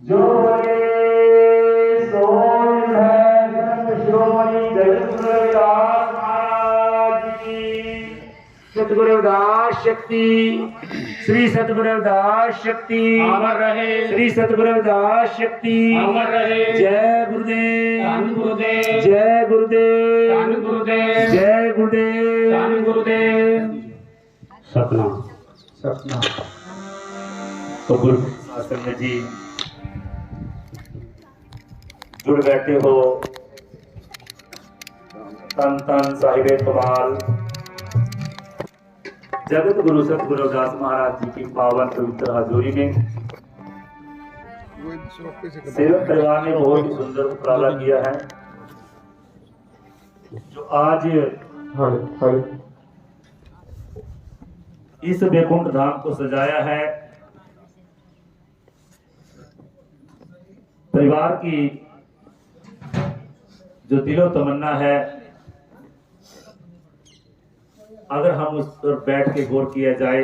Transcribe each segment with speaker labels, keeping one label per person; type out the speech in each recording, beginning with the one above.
Speaker 1: जो बोले सो है श्रोमणि जगत रविदास महाराज की। सतगुरु रविदास शक्ति, श्री सतगुरु रविदास शक्ति
Speaker 2: अमर रहे,
Speaker 1: श्री सतगुरु रविदास शक्ति
Speaker 2: अमर रहे।
Speaker 1: जय गुरुदेव,
Speaker 2: धन गुरुदेव,
Speaker 1: जय गुरुदेव,
Speaker 2: धन गुरुदेव,
Speaker 1: जय गुरुदेव,
Speaker 2: धन गुरुदेव।
Speaker 1: सतनाम
Speaker 2: सतना
Speaker 1: तो गुरु आसन में जी जुड़ बैठे हो। तन तन साहिबे कमाल जगत गुरु सतगुरु रविदास महाराज जी की पावन पवित्र हाजूरी में सेवक परिवार ने बहुत ही सुंदर उपराला किया है। जो आज इस वैकुंठ धाम को सजाया है, परिवार की जो दिलो तमन्ना है, अगर हम उस पर बैठ के गौर किया जाए,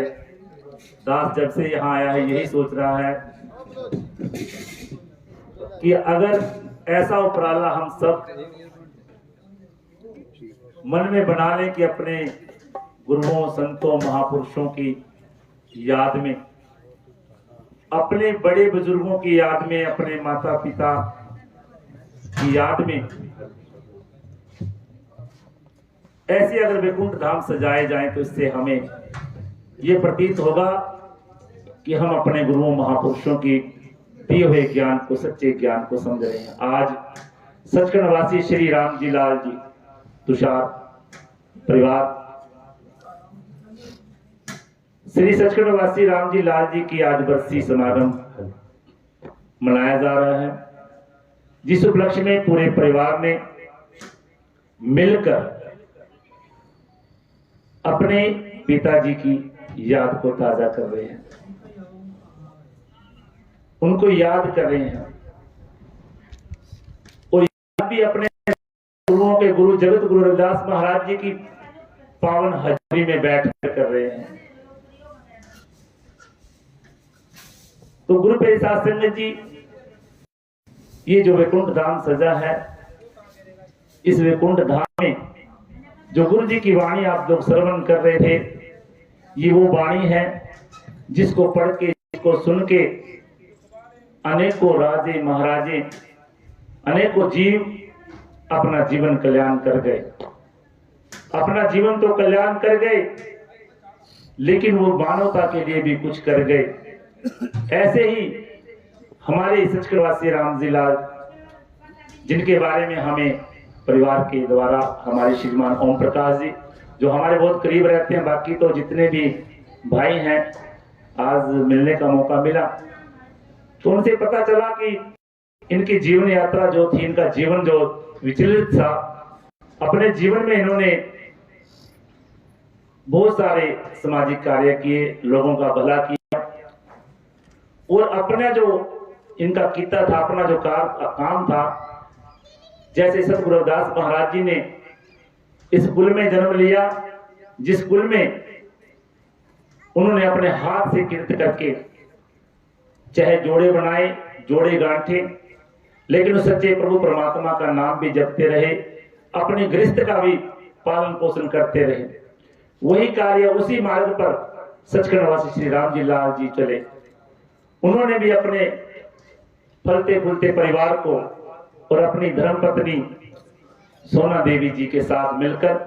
Speaker 1: दास जब से यहाँ आया है यही सोच रहा है कि अगर ऐसा उपराला हम सब मन में बना लें कि अपने गुरुओं संतों महापुरुषों की याद में, अपने बड़े बुजुर्गों की याद में, अपने माता पिता की याद में ऐसे अगर वैकुंठ धाम सजाए जाएं तो इससे हमें ये प्रतीत होगा कि हम अपने गुरुओं महापुरुषों की दिए हुए ज्ञान को, सच्चे ज्ञान को समझ रहे हैं। आज सचखंड वासी श्री राम जी लाल जी तुषार परिवार, श्री सचखंड वासी राम जी लाल जी की आज बरसी समागम मनाया जा रहा है, जिस उपलक्ष्य में पूरे परिवार ने मिलकर अपने पिताजी की याद को ताजा कर रहे हैं, उनको याद कर रहे हैं। और याद भी अपने गुरुओं के गुरु जगत गुरु रविदास महाराज जी की पावन हाजरी में बैठकर कर रहे हैं। तो गुरु पे शासन जी, ये जो वैकुंठ धाम सजा है, इस वैकुंठ धाम में जो गुरु जी की वाणी आप लोग श्रवण कर रहे थे, ये वो वाणी है जिसको पढ़ के, जिसको सुन के अनेकों राजे महाराजे, अनेकों जीव अपना जीवन कल्याण कर गए। अपना जीवन तो कल्याण कर गए, लेकिन वो मानवता के लिए भी कुछ कर गए। ऐसे ही हमारे सचखंडवासी राम जी लाल, जिनके बारे में हमें परिवार के द्वारा हमारे श्रीमान ओम प्रकाश जी, जो हमारे बहुत करीब रहते हैं, बाकी तो जितने भी भाई हैं, आज मिलने का मौका मिला तो उनसे पता चला कि इनकी जीवन यात्रा जो थी, इनका जीवन जो विचलित था, अपने जीवन में इन्होंने बहुत सारे सामाजिक कार्य किए, लोगों का भला किया, और अपना जो इनका किता था, अपना जो काम था, जैसे सतगुरु रविदास महाराज जी ने इस कुल में जन्म लिया, जिस कुल में उन्होंने अपने हाथ से कृत करके चाहे जोड़े बनाए, जोड़े गांठे, लेकिन उस सच्चे प्रभु परमात्मा का नाम भी जपते रहे, अपने गृहस्थ का भी पालन पोषण करते रहे। वही कार्य, उसी मार्ग पर सचखंडवासी श्री राम जी लाल जी चले। उन्होंने भी अपने फलते फूलते परिवार को और अपनी धर्मपत्नी सोना देवी जी के साथ मिलकर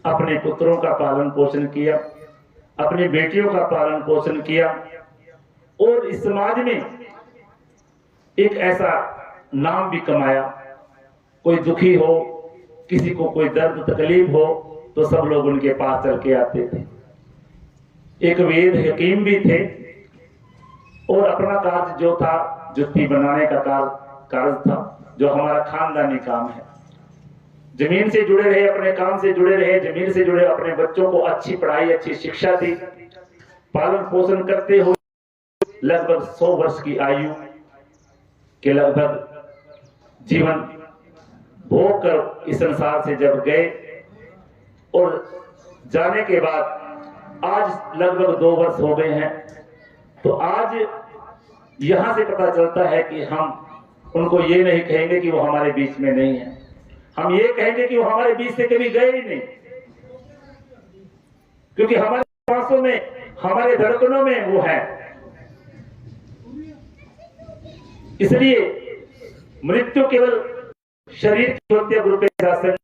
Speaker 1: अपने पुत्रों का पालन पोषण किया, अपनी बेटियों का पालन पोषण किया, और इस समाज में एक ऐसा नाम भी कमाया। कोई दुखी हो, किसी को कोई दर्द तकलीफ हो, तो सब लोग उनके पास चल के आते थे। एक वेद हकीम भी थे, और अपना कार्य जो था, जुत्ती बनाने का कार्य था, जो हमारा खानदानी काम है। जमीन से जुड़े रहे, अपने काम से जुड़े रहे, जमीन से जुड़े, अपने बच्चों को अच्छी पढ़ाई, अच्छी शिक्षा दी, पालन पोषण करते हुए लगभग 100 वर्ष की आयु के लगभग जीवन भोग कर इस संसार से जब गए, और जाने के बाद आज लगभग 2 वर्ष हो गए हैं। तो आज यहां से पता चलता है कि हम उनको ये नहीं कहेंगे कि वो हमारे बीच में नहीं है, हम ये कहेंगे कि वो हमारे बीच से कभी गए ही नहीं, क्योंकि हमारे सांसों में, हमारे धड़कनों में वो है। इसलिए मृत्यु केवल शरीर की होती है, गुरु के शासन,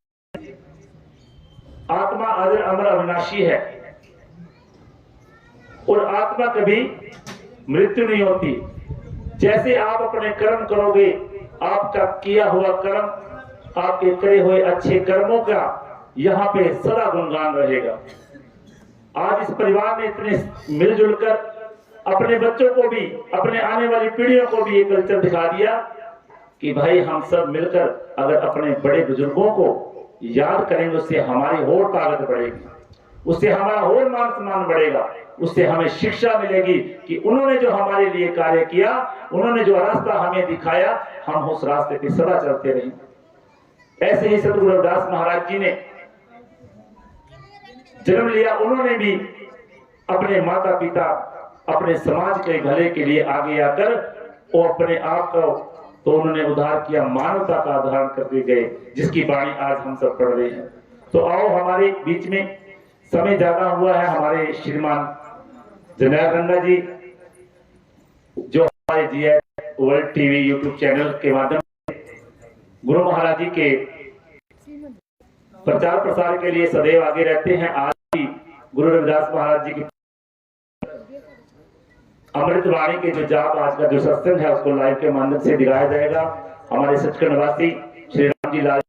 Speaker 1: आत्मा अजर अमर अविनाशी है और आत्मा कभी मृत्यु नहीं होती। जैसे आप अपने कर्म करोगे, आपका किया हुआ कर्म, आपके करे हुए अच्छे कर्मों का यहाँ पे सदा गुणगान रहेगा। आज इस परिवार ने इतने मिलजुल कर अपने बच्चों को भी, अपने आने वाली पीढ़ियों को भी ये कल्चर दिखा दिया कि भाई हम सब मिलकर अगर अपने बड़े बुजुर्गों को याद करेंगे, उससे हमारी और ताकत बढ़ेगी, उससे हमारा और मान सम्मान बढ़ेगा, उससे हमें शिक्षा मिलेगी कि उन्होंने जो हमारे लिए कार्य किया, उन्होंने जो रास्ता हमें दिखाया, हम उस रास्ते पे सदा चलते रहेंगे। ऐसे ही सतगुरु रविदास महाराज जी ने जन्म लिया, उन्होंने भी अपने माता पिता, अपने समाज के भले के लिए आगे आकर और अपने आप को तो उन्होंने उद्धार किया, मानवता का उद्धार करते गए, जिसकी वाणी आज हम सब पढ़ रहे हैं। तो आओ, हमारे बीच में समय ज्यादा हुआ है, हमारे श्रीमान जरनैल रंगा जी जो हमारे GS world TV YouTube channel के माध्यम से गुरु महाराज जी के प्रचार प्रसार के लिए सदैव आगे रहते हैं। आज भी गुरु रविदास महाराज जी की अमृतवाणी के जो जाप, आज का जो सत्संग है, उसको लाइव के माध्यम से दिखाया जाएगा। हमारे सचखंड निवासी श्री राम जी लाल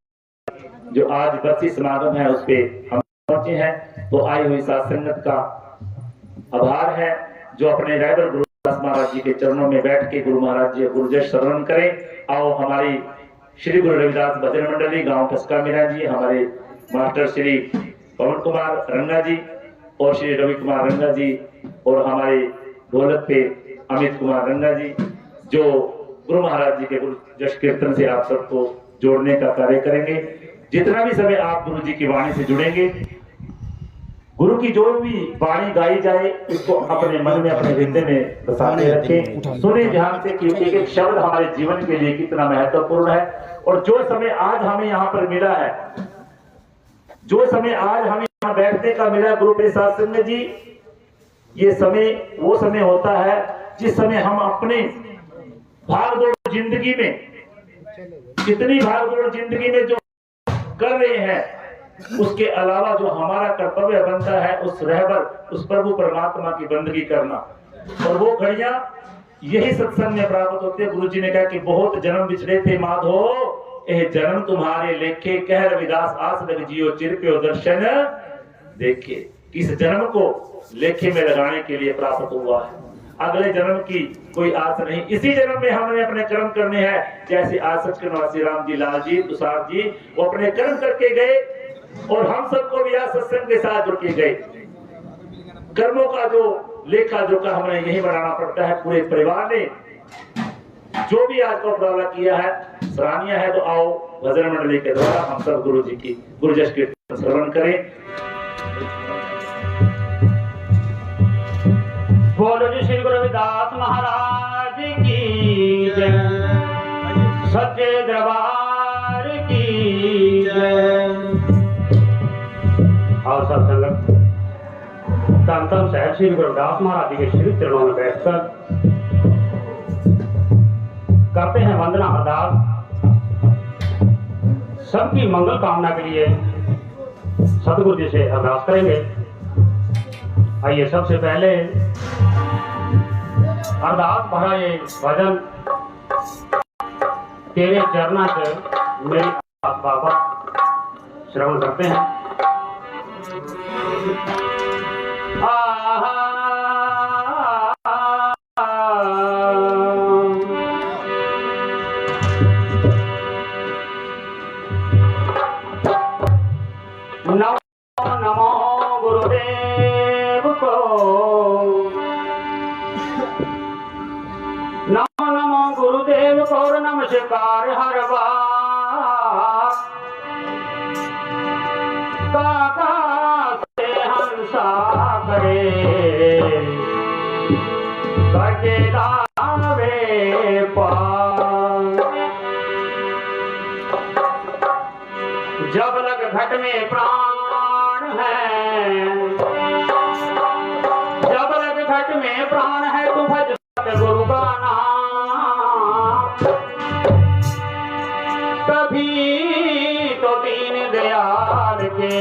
Speaker 1: जो आज बरसी समागम है उस पे हम पहुंचे हैं, तो आई हुई साथ संगत का आभार है जो अपने रायबर गुरु रविदास महाराज जी के चरणों में बैठ के गुरु महाराज जी गुरु जय श्रवण करें। आओ, हमारी श्री गुरु रविदास भजन मंडली गांव कसका मीरा जी, हमारे मास्टर श्री पवन कुमार रंगा जी और श्री रवि कुमार रंगा जी और हमारे ढोलक पे अमित कुमार रंगा जी, जो गुरु महाराज जी के गुरु जश कीर्तन से आप सबको जोड़ने का कार्य करेंगे। जितना भी समय आप गुरु जी की वाणी से जुड़ेंगे, गुरु की जो भी वाणी गाई जाए उसको अपने मन में, अपने हृदय में बसाते रखें, सुने ध्यान से कि एक एक शब्द हमारे जीवन के लिए कितना महत्वपूर्ण है। और जो समय आज हमें यहाँ पर मिला है, जो समय आज हमें यहाँ बैठने का मिला गुरु प्रसाद सिंह जी, ये समय वो समय होता है जिस समय हम अपने भागदौड़ जिंदगी में, कितनी भागदौड़ जिंदगी में जो कर रहे हैं, उसके अलावा जो हमारा कर्तव्य बनता है उस रहबर, उस प्रभु परमात्मा की बंदगी करना। और वो घड़ियां यही सत्संग में प्राप्त होती है। गुरु जी ने कहा कि बहुत जन्म बिछड़े थे माधो, यह जन्म तुम्हारे लेखे, कह रविदास आस लग जियो चिरप्यो दर्शन देखे। इस जन्म को लेखे में लगाने के लिए प्राप्त हुआ है, अगले जन्म की कोई आस नहीं। इसी जन्म में हमने अपने कर्म करने हैं। जैसे आज सचखंड निवासी राम जी लाल जी तुषार जी वो अपने कर्म करके गए और हम सबको भी आज सत्संग के साथ जुड़ के गए। कर्मों का जो लेखा जोखा हमें यही बनाना पड़ता है। पूरे परिवार ने जो भी आज को उपराला किया है सराहनीय है। तो आओ भजन मंडली के द्वारा हम सब गुरु जी की गुरु जश के श्रवण करें।
Speaker 2: बोलो जी श्री गुरु रविदास महाराज की जय, सच्चे दरबार की जय। और सब संगत धन धन साहब श्री गुरु रविदास महाराज जी के श्री चरणों में बैठकर करते हैं वंदना अरदास। सबकी मंगल कामना के लिए सतगुरु जी से अरदास करेंगे। आइए सबसे पहले अरदास भरा ये भजन तेरे चरणा से मेरी बाबा श्रवण करते हैं। नमो नमो गुरुदेव को, नमो नमो गुरुदेव को नमस्कार हर बार। काका से हंसा करे करके लावे पार। जब लग घट में प्राण है, जब लग घट में प्राण है, तू भज सतगुरु का नाम। तभी तो दीन दयाल के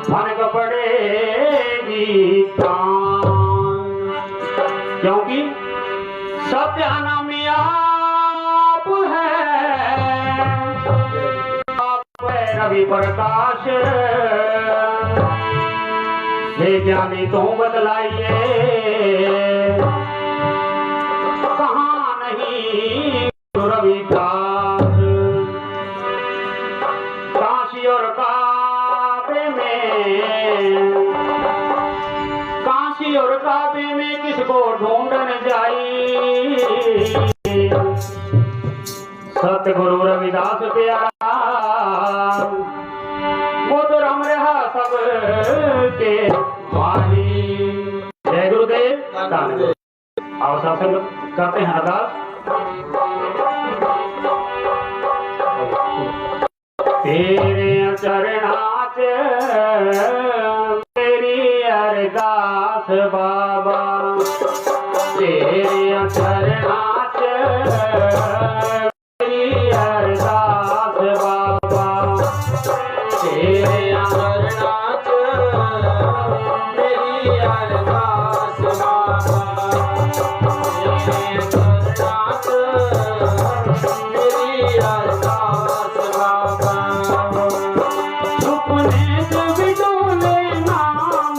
Speaker 2: फनक पड़ेगी प्राण। क्योंकि सत्य नाम आप है, आप है रवि प्रकाश। हे ज्ञानी तू बतलाइए, कहाँ नहीं रविदास। काशी और काबे में, काशी और काबे में किसको ढूंढन जाई। सतगुरु रविदास प्यारा, वो तो रम रहा सब के माही। जय गुरुदेव। अवशासन करते हैं अरदास। तेरे चरणाच तेरी अरदास बाबा, तेरे चरणाच तेरी अरदास बाबा, तेरे चरणाच तेरी अरदास बाबा, तेरे चरणाच तेरी अरदास बाबा। सुपने से भी डोले ना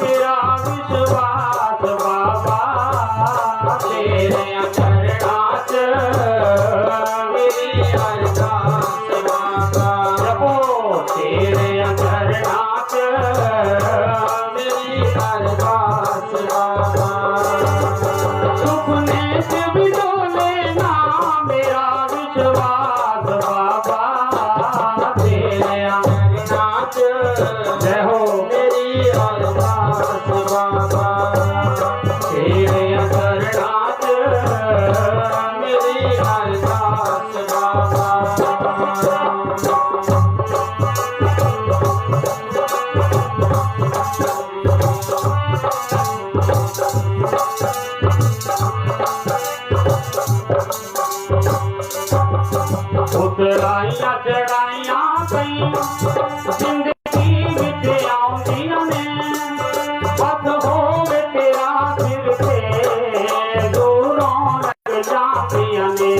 Speaker 2: मेरा विश्वास बाबा, तेरे चरणाच तेरी अरदास बाबा। जपो तेरे चरणाच तेरी अरदास बाबा। सुपने से भी डोले ना मेरा विश्वास बाबा, तेरे चरणाच जय हो मेरी अरदास बाबा, तेरे चरणाच मेरी अरदास बाबा। उतराइया चढ़ाइया कई जिंदगी विच आउंदियां ने, पथ होवे तेरा सिर ते दूरों लग जांदियां ने।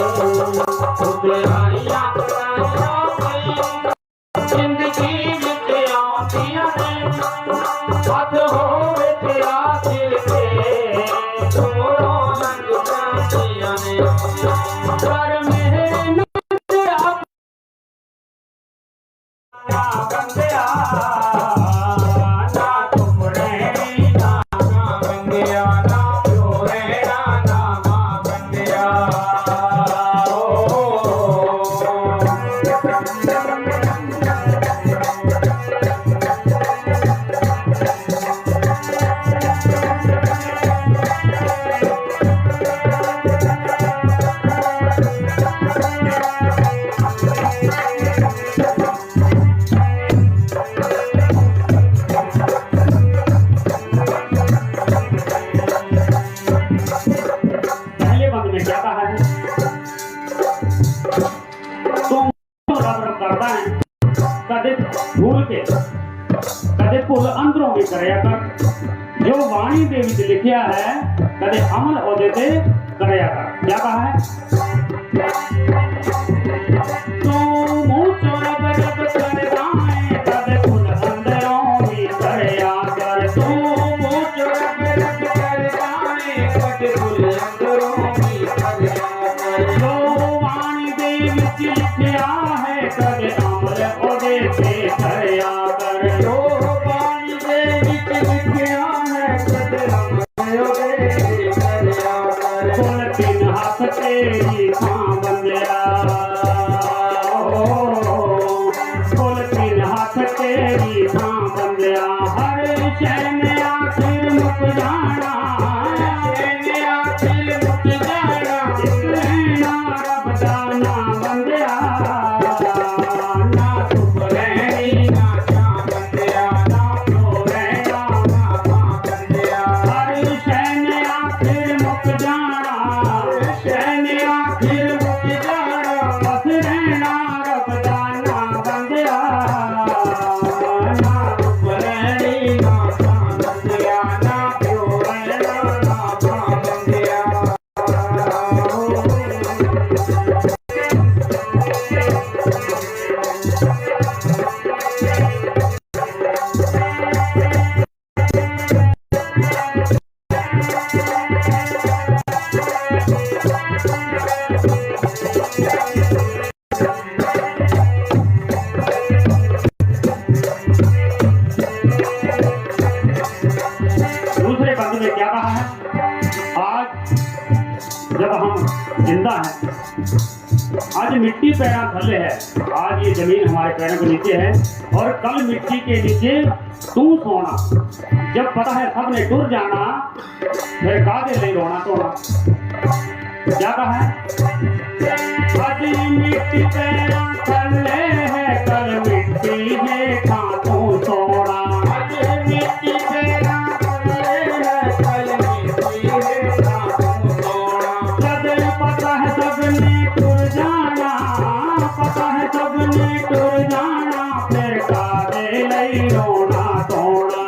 Speaker 2: उतराइया चढ़ाइया कई जिंदगी विच आउंदियां ने, पथ होवे तेरा सिर ते दूरों लग जांदियां ने। कर मेरे बंदिया ना तुम रहना, ना बंदिया ना क्यों रहना, ना मां बंदिया। पहले बंद में क्या कहा है? तुम रब करता है कदे भूल के, कदे भूल अंदरों में करया कर। जो वाणी दे विच लिखिया है कदे अमल ओदे ते करया कर। क्या कहा है? तू मुंह चोर बरब करदा है कदे भूल अंदरों में करया कर। तू मुंह चोर बरब करदा है कदे भूल अंदरों में करया कर। जो वाणी दे विच लिखिया है कदे अमल ओदे ते करया कर। जो वाणी दे विच लिखिया है कदे अमल ओदे ते करया कर। बोल तीन हाथ तेरी थां बंदिया, बोल तीन हाथ तेरी थां बंदिया। हर शय में आखिर मुक जाना, शय में आखिर मुक जाना शैन आखिर मुक जाना बस रहना रब दा ना बंदिया ना बरैनी ना बंदिया ना प्यो रहना ना बंदिया दूसरे बंद में क्या कहा है? आज जब हम जिंदा हैं, आज मिट्टी पैरों थल्ले है, आज ये जमीन हमारे पैरों के नीचे है और कल मिट्टी के नीचे तू सोना। जब पता है सब ने टुर जाना फिर कादे ले रोना धोना। क्या कहा है? आज मिट्टी पैरों थल्ले है कल मिट्टी है खा तू सोना। आज मिट्टी पैरों पता है सबने टुर जाना, पता है सबने टुर जाना फिर कादे लई रोना धोना।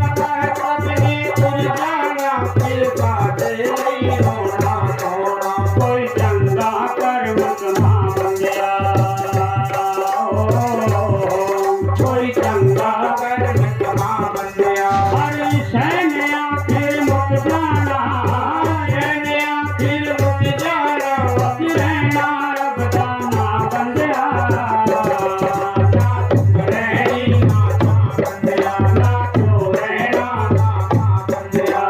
Speaker 2: पता है सबने टुर जाना फिर कादे लई रोना धोना। कोई चंगा कर्म कमा बंदिया कोई चंगा कर्म कमा बंदिया। हर शैन आखिर मुक जाना शैन आखिर मुक जाना बस रहना रब दा ना बंदिया ना बरैनी ना बंदिया ना प्यो रहना ना बंदिया।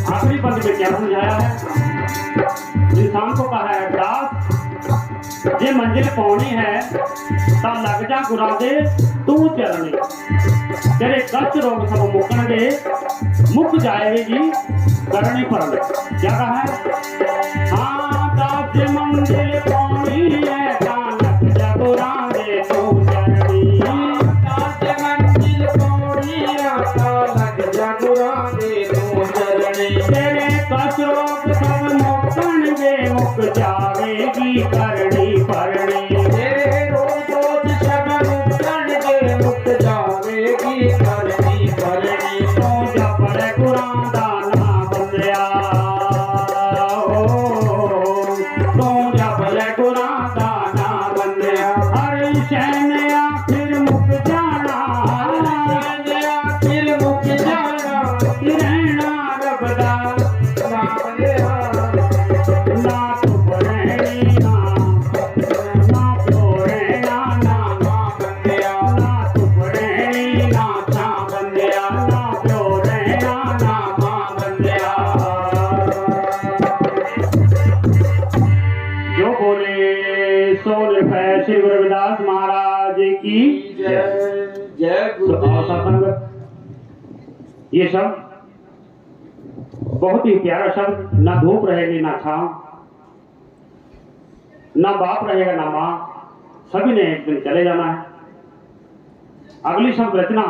Speaker 2: आखिरी पंक्ति में क्या समझाया है? इंसान को कहा है दास जे मंजिल पानी है ता लग जा गुरा दे तू चलनी। तेरे कष्ट रोग सब मुकणगे मुक जाएगी करनी पड़े। क्या कहा है? हाँ दास जे मंजिल पानी है ता लग जा गुरा दे तू चलनी। दास जे मंजिल पानी है ता लग जा गुरा दे तू चलनी। तेरे कष्ट रोग सब मुकणगे मुक जाएगी करनी पड़नी। तेरे रोग दोष सब मुकणगे मुक जाएगी करनी पड़नी। तू जप रे कुरान दा ना बंदिया तू जप रे कुरान दा ना बंदिया। हर शैन आखिर मुक जाना शैन आखिर मुक जाना रहना रब दा ना बंदिया ना तू बरैनी ना प्यो रहना ना बंदिया ना तू बरैनी ना बंदिया ना प्यो रहना ना बंदिया। जो बोले सो निर्भय श्री गुरु रविदास महाराज की जय। जय गुरु। ये शब्द बहुत ही प्यारा शब्द, ना धूप रहेगी ना छांव, ना बाप रहेगा ना माँ, सभी ने एक दिन चले जाना है। अगली शब्द रचना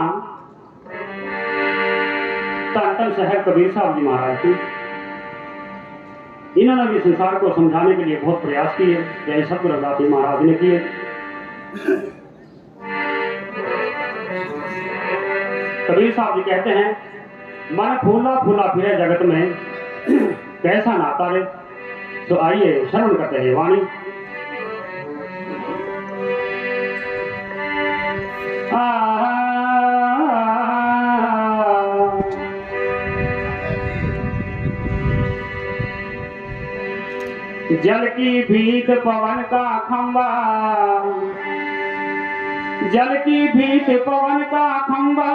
Speaker 2: धन साहब कबीर साहब जी महाराज की। इन्होंने भी संसार को समझाने के लिए बहुत प्रयास किए, जैसे सतगुरु रविदास जी महाराज ने किए। कबीर साहब जी कहते हैं मन फूला फूला फिरे जगत में कैसा नाता रे। तो आइए श्रवण करते हैं वाणी। जल की भीत पवन का खंबा, जल की भीत पवन का खंबा,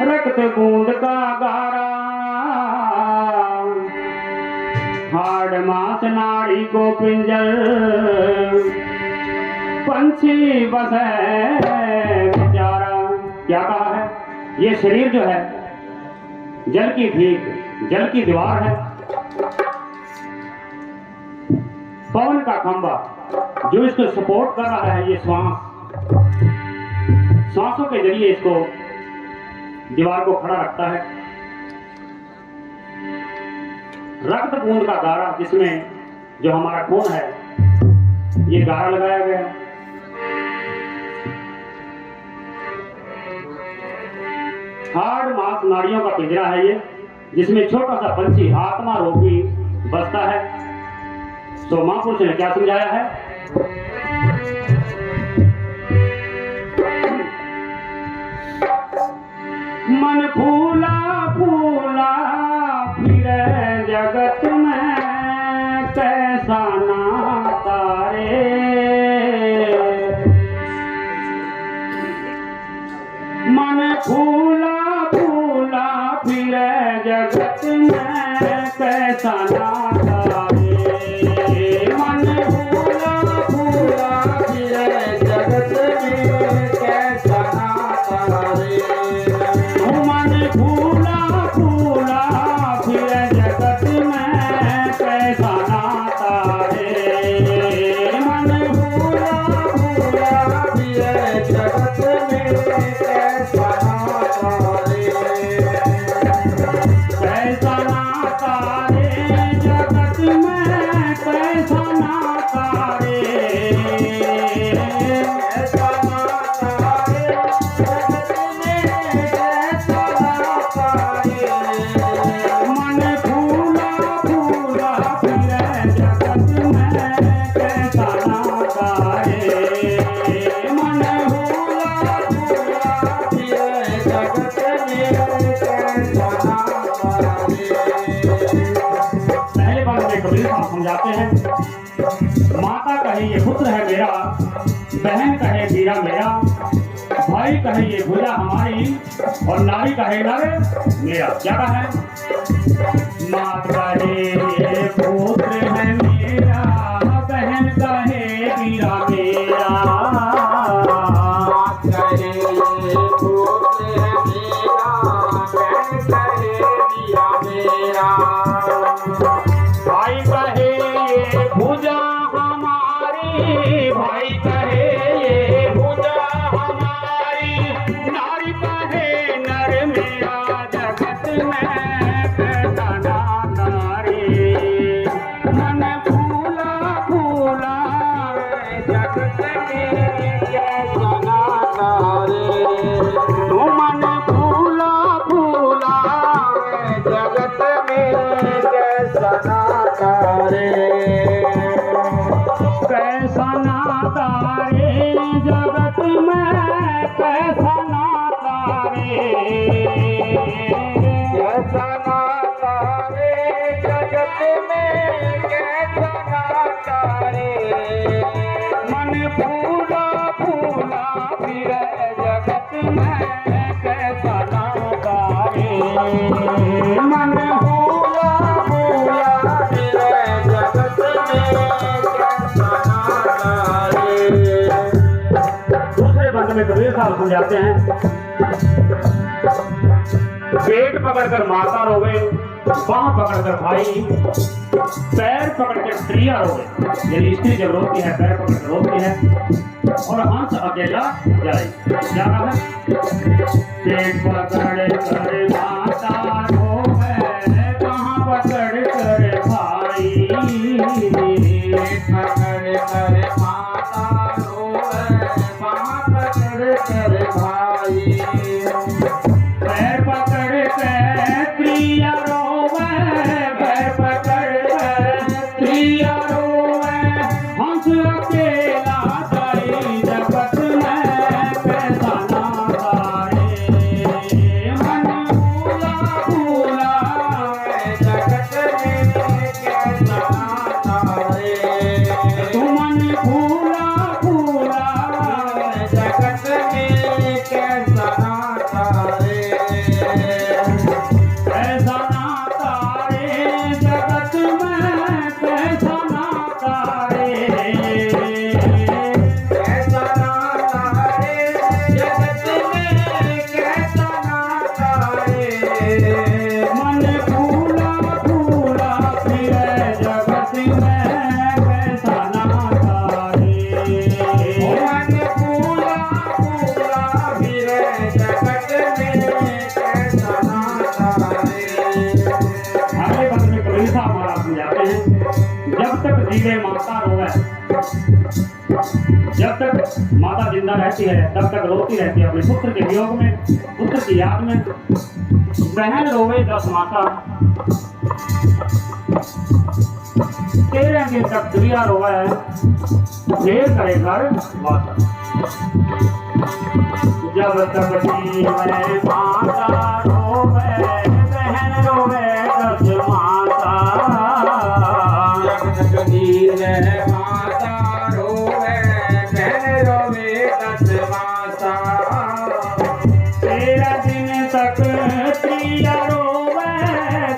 Speaker 2: रक्त बूंद का गारा, हाड़ मांस नाड़ी को पिंजर, पंछी बस है बेचारा। क्या कहा है? ये शरीर जो है जल की भीख, जल की दीवार है, पवन का खंभा जो इसको सपोर्ट कर रहा है, ये सांसों के जरिए इसको दीवार को खड़ा रखता है। रक्त बूंद का गारा, जिसमें जो हमारा खून है ये गारा लगाया गया है। हार्ड मांस नाड़ियों का पिंजरा है ये, जिसमें छोटा सा पंछी आत्मा रूपी बसता है। तो महापुरुष ने क्या समझाया है? मन फूला फूला फिरे जगत में, कैसा नाता रे। मन फूला फूला फिरे जगत में, कैसा नाता रे। मन फूला फूला फिरे जगत में, कैसा नाता रे। मन फूला फूला फिरे जगत में, कैसा नाता रे। मन फूला फूला फिरे जगत में, कैसा नाता रे। कैसा नाता रे जगत में, कैसा नाता रे। कैसा नाता रे जगत में, कैसा नाता रे। मन फूला फूला फिरे जगत में, कैसा नाता रे। मन फूला फूला फिरे जगत में, कैसा नाता रे। पहले बार में कबीर साहब समझाते हैं, माता कहे ये पुत्र है मेरा, बहन कहे वीरा मेरा, भाई कहे ये भुजा हमारी, और नारी कहे नर मेरा। क्या कहा है? मात कहे ये पुत्र है मेरा, बहन कहे वीरा मेरा। मात कहे ये पुत्र है मेरा, बहन कहे वीरा मेरा। भाई कहे ये भुजा हमारी, भाई कहे ये भुजा हमारी, नारी कहे नर मेरा। जगत में कैसा नाता रे। मन फूला फूला जगत में, कैसा नाता रे। मन फूला फूला जगत में, कैसा नाता रे। कैसा नाता रे जगत में, कैसा नाता रे। कैसा नाता रे जगत में, कैसा नाता रे। मन फूला फूला फिरे जगत में, कैसा नाता रे। मन फूला फूला फिरे जगत में, कैसा नाता रे। दूसरे बंद में कबीर साहब समझाते हैं, पेट पकड़कर माता रोवे, बांह पकड़कर भाई, पैर पकड़कर स्त्रियां रोवे। यदि स्त्री जब रोती है, पैर पकड़कर रोती है, और हंस अकेला जाए। क्या कहा है? पेट पकड़कर माता रोवे, बांह पकड़कर भाई। पेट पकड़कर माता रोवे, बांह पकड़कर भाई। पैर पकड़ के प्रिया रोवे, पैर पकड़ के प्रिया रोवे, हंस अकेला जाई जगत में, कैसा नाता रे। मन फूला फूला जगत में, कैसा नाता रे। मन फूला फूला जगत में, माता जिंदा रहती है तब तक रोती रहती है अपने पुत्र के वियोग में, पुत्र की याद में। बहन रोवे 10 मासा, 13 दिन तक दुनिया रोवा है, ढेर करे घर वासा। जब तक जी में माता रोवे, बहन रोवे 10 मासा।
Speaker 3: जब तक जी में माता रोवे, बहन रोवे 10 मासा।
Speaker 2: 13 दिन तक प्रिया रोवे,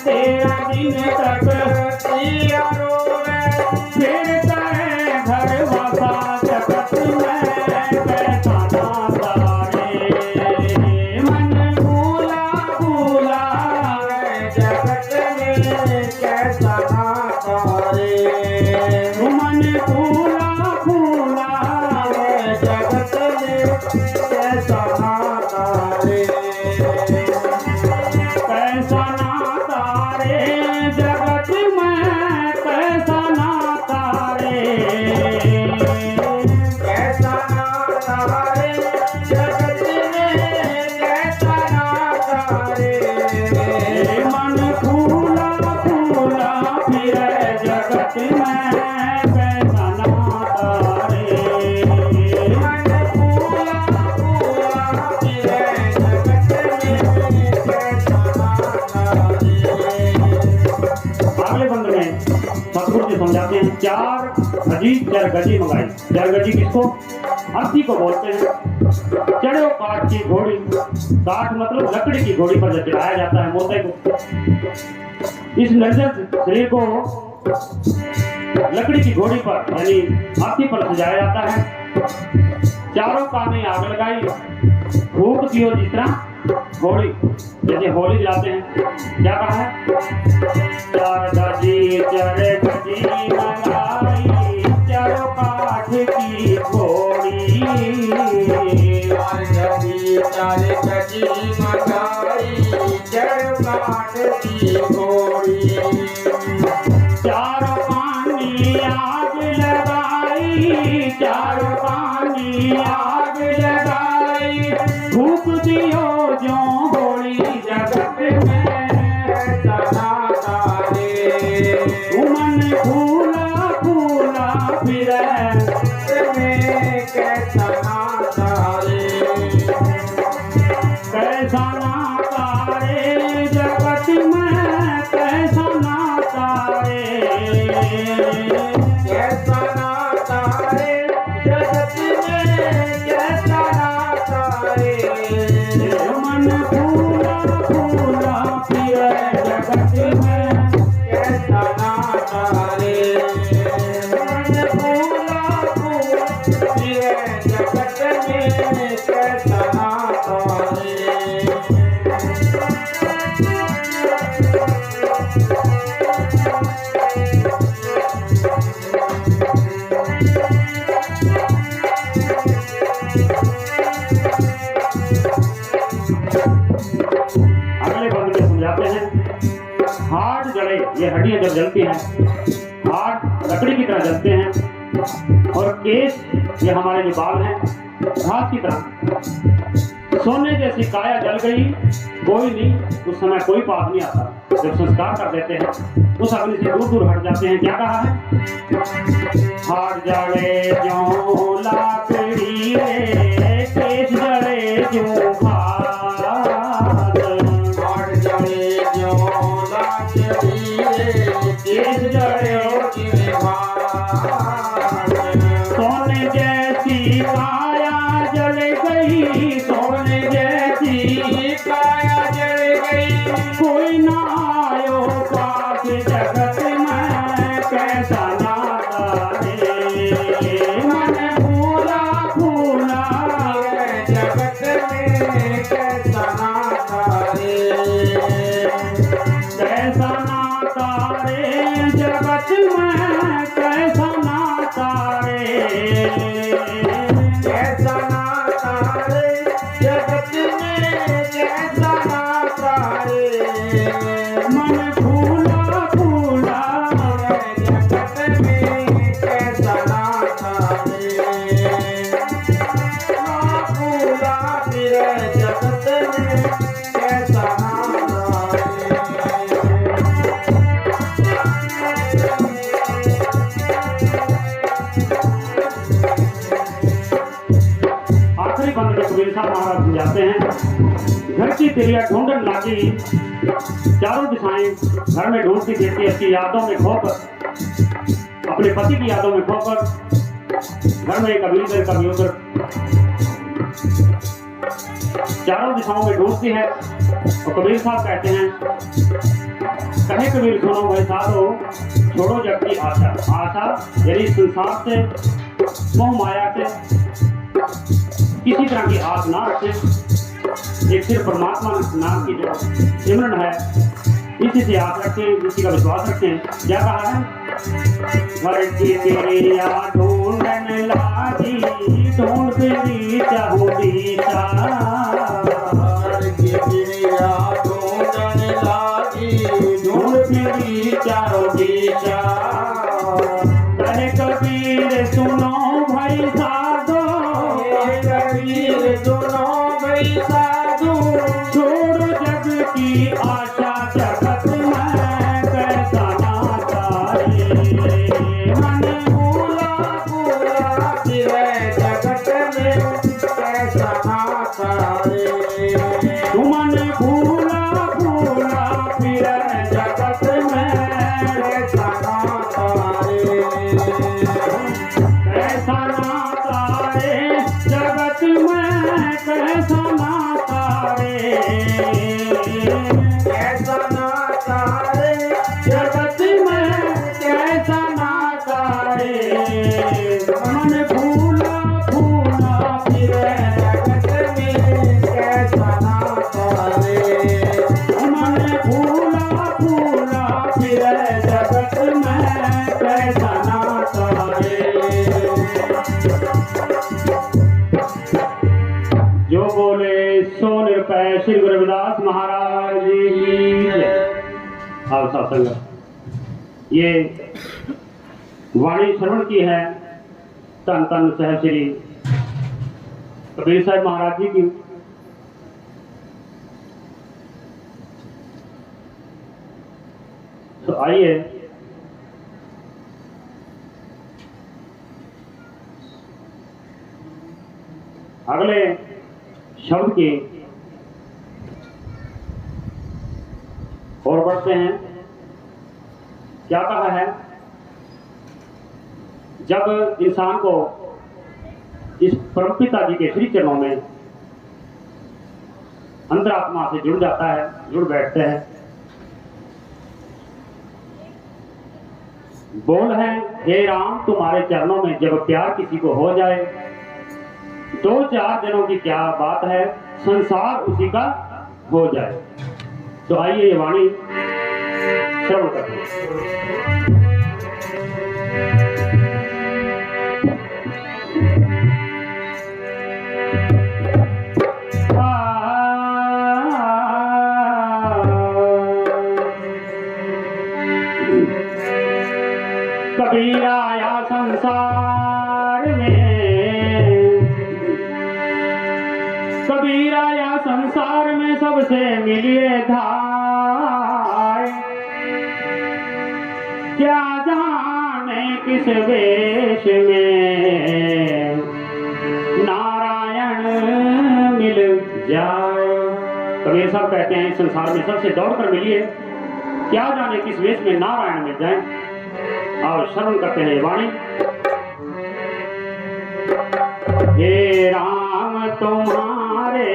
Speaker 2: 13 दिन तक
Speaker 3: प्रिया रोवे,
Speaker 2: फिर करे घर वासा। जगत में कैसा नाता रे, मन भूला भूला।
Speaker 3: जगत में कैसा नाता रे।
Speaker 2: मन भूला भूला,
Speaker 3: जगत में कैसा नाता रे।
Speaker 2: कैसा नाता रे जगत में, कैसा नाता रे।
Speaker 3: कैसा नाता रे, जगत में कैसा नाता रे।
Speaker 2: मन फूला फूला फिर जगत में, कैसा नाता रे।
Speaker 3: मन फूला फूला फिरे जगत में कैसा नाता रे।
Speaker 2: अगले बंद में सतगुरु जी समझाते हैं, 4 गजी 4 गजी मंगाई। 4 गजी किसको? हाथी को बोलते हैं। चढ़ो काठ की घोड़ी, काठ मतलब लकड़ी की घोड़ी पर जब चढ़ाया जाता है मोते को। इस निर्जल शरीर को लकड़ी की घोड़ी पर यानी हाथी पर सजाया जाता है। चारों काने आग लगाई, फूक दियो जिस तरह घोड़ी, जैसे होली जलाते हैं। क्या कहा है? 4 गजी 4 गजी मंगाई, चारों काठ की घोड़ी।
Speaker 3: 4 गजी 4 गजी मंगाई, जड़ काट की घोड़ी।
Speaker 2: चारों पानी आग लगाई, चारों पानी आग लगाई, फूक दियो जो होली। जगत में
Speaker 3: कैसा नाता रे।
Speaker 2: मन फूला फूला फिरे,
Speaker 3: जगत में कैसा नाता रे।
Speaker 2: कैसा नाता रे जगत में, कैसा नाता रे।
Speaker 3: कैसा नाता रे, जगत में कैसा नाता रे।
Speaker 2: मन फूला फूला फिरे जगत में,
Speaker 3: कैसा नाता रे। मन फूला फूला फिरे जगत में कैसा नाता रे।
Speaker 2: अगले बंद में समझाते हैं, हाथ जले, ये हड्डियां जब जलती हैं, हाथ लकड़ी की तरह जलते हैं, और केस ये हमारे जो बाल हैं घास की तरह। सोने जैसी काया जल गई, कोई नहीं, उस समय कोई पास नहीं आता। जब संस्कार कर देते हैं उस अग्नि से दूर दूर हट जाते हैं। क्या कहा है? हाथ जले जो लाकड़ी रे, केस जले जो घास।
Speaker 3: हाथ जले जो लाकड़ी रे, केस जले जो घास।
Speaker 2: सोने जैसी काया जल गई, सोने जैसी
Speaker 3: काया जल गई,
Speaker 2: कोई ना आयो पास। जगत में कैसा नाता रे, मन फूला फूला।
Speaker 3: जगत में कैसा नाता रे।
Speaker 2: कैसा नाता रे जगत में, कैसा नाता रे।
Speaker 3: कैसा नाता रे,
Speaker 2: आखिरी बंद में कबीर साहब महाराज समझाते हैं, घर की तिरिया ढूंढन लागी, चारों दिशाएं घर में ढूंढती फिरती, अपनी यादों में खोकर, अपने पति की यादों में खोकर, घर में कभी इधर कभी उधर चारों दिशाओं में ढूंढती है। और कबीर साहब कहते हैं, कहे कबीर सुनो भाई साधो, छोड़ो जग की आशा। आशा यानी संसार से, मोह माया से किसी तरह की आस ना रखें। एक सिर्फ परमात्मा नाम की जो सिमरन है, इसी से आस रखें, इसी का विश्वास रखें। क्या कहा है? घर की तिरिया ढूंढन लागी, ढूंढ फिरी चाहूं दिशा।
Speaker 3: घर की तिरिया ढूंढन लागी, ढूंढ फिरी चारों दिशा।
Speaker 2: कहे कबीर सुनो भाई साधो,
Speaker 3: कबीर सुनो भाई साधु,
Speaker 2: छोड़ो जग की आशा, जगत में कैसा नाता रे। मन भूला
Speaker 3: पूरा फिरे जगत में कैसा नाता रे।
Speaker 2: मन भूला भूला फिर जगत में
Speaker 3: कैसा नाता रे।
Speaker 2: कैसा नाता रे, जगत में कैसा नाता रे।
Speaker 3: कैसा नाता रे,
Speaker 2: जगत में कैसा नाता रे। मन भूला भूला फिर
Speaker 3: जगत में कैसा नाता रे।
Speaker 2: मन भूला भूला फिर जगत में कैसा नाता रे। जो बोले सो निरपय श्री गुरु रविदास महाराज जी की जय। आप सत्संग ये वाणी श्रवण की है तन तन सहब श्री कबीर साहब महाराज जी की। तो आइए अगले शब्द की और बढ़ते हैं। क्या कहा है? जब इंसान को इस परमपिता जी के श्री चरणों में अंतरात्मा से जुड़ जाता है, जुड़ बैठते हैं, बोल है हे राम तुम्हारे चरणों में जब प्यार किसी को हो जाए, 2-4 दिनों की क्या बात है, संसार उसी का हो जाए। तो आइए ये वाणी श्रवण करते हैं। कबीर आया संसार में, कबीर आया संसार में सबसे मिलिए धार। क्या जाने किस वेश में नारायण मिल जाए। कबीर साहब कहते हैं इस संसार में सबसे दौड़कर मिलिए, क्या जाने किस वेश में नारायण मिल जाए। और श्रवण करते हैं वाणी। हे राम तुम्हारे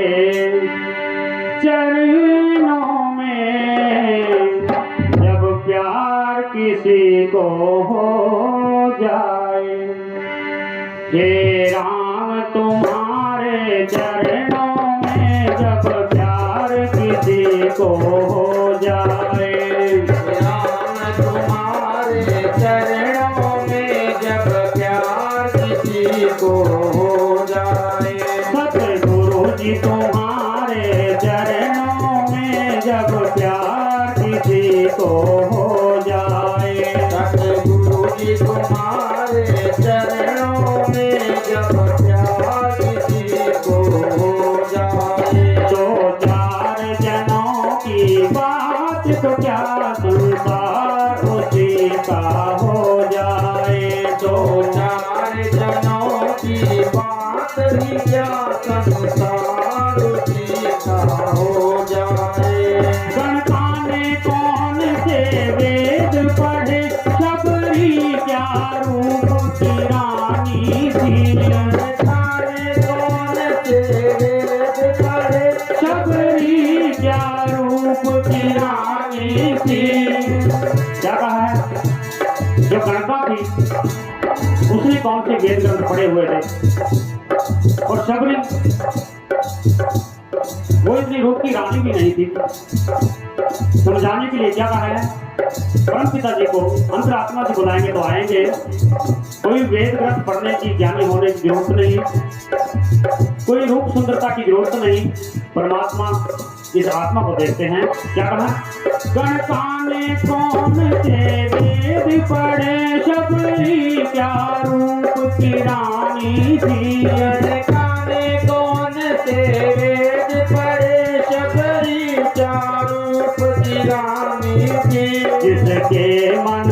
Speaker 2: चरणों में जब प्यार किसी को हो जाए, हे राम तुम्हारे चरणों में जब प्यार किसी को हो जाए,
Speaker 3: चरणों में जब प्यार किसी को हो जाए।
Speaker 2: सतगुरु जी तुम्हारे चरणों में जब प्यार किसी को हो जाए,
Speaker 3: सतगुरु जी तुम्हारे चरणों में जब प्यार किसी को हो जाए।
Speaker 2: 2-4 जनों की बात तो क्या संसार उसी का हो जाए।
Speaker 3: 2-4 जनों की बात ही क्या
Speaker 2: कौन से वेद ग्रंथ पढ़े हुए थे। और शबरी वो इतनी रूप की रानी भी नहीं थी। समझाने के लिए क्या कहा है, परम पिता जी को अंतरात्मा जी बुलाएंगे तो आएंगे। कोई वेद ग्रंथ पढ़ने की, ज्ञानी होने की जरूरत नहीं, कोई रूप सुंदरता की जरूरत नहीं। परमात्मा इस आत्मा को देखते हैं। क्या कहा, गणकाने कौन से वेद पढ़े शबरी, क्या रूप की रानी थी।
Speaker 3: गणकाने कौन से वेद पढ़े शबरी, क्या रूप की रानी थी।
Speaker 2: जिसके मन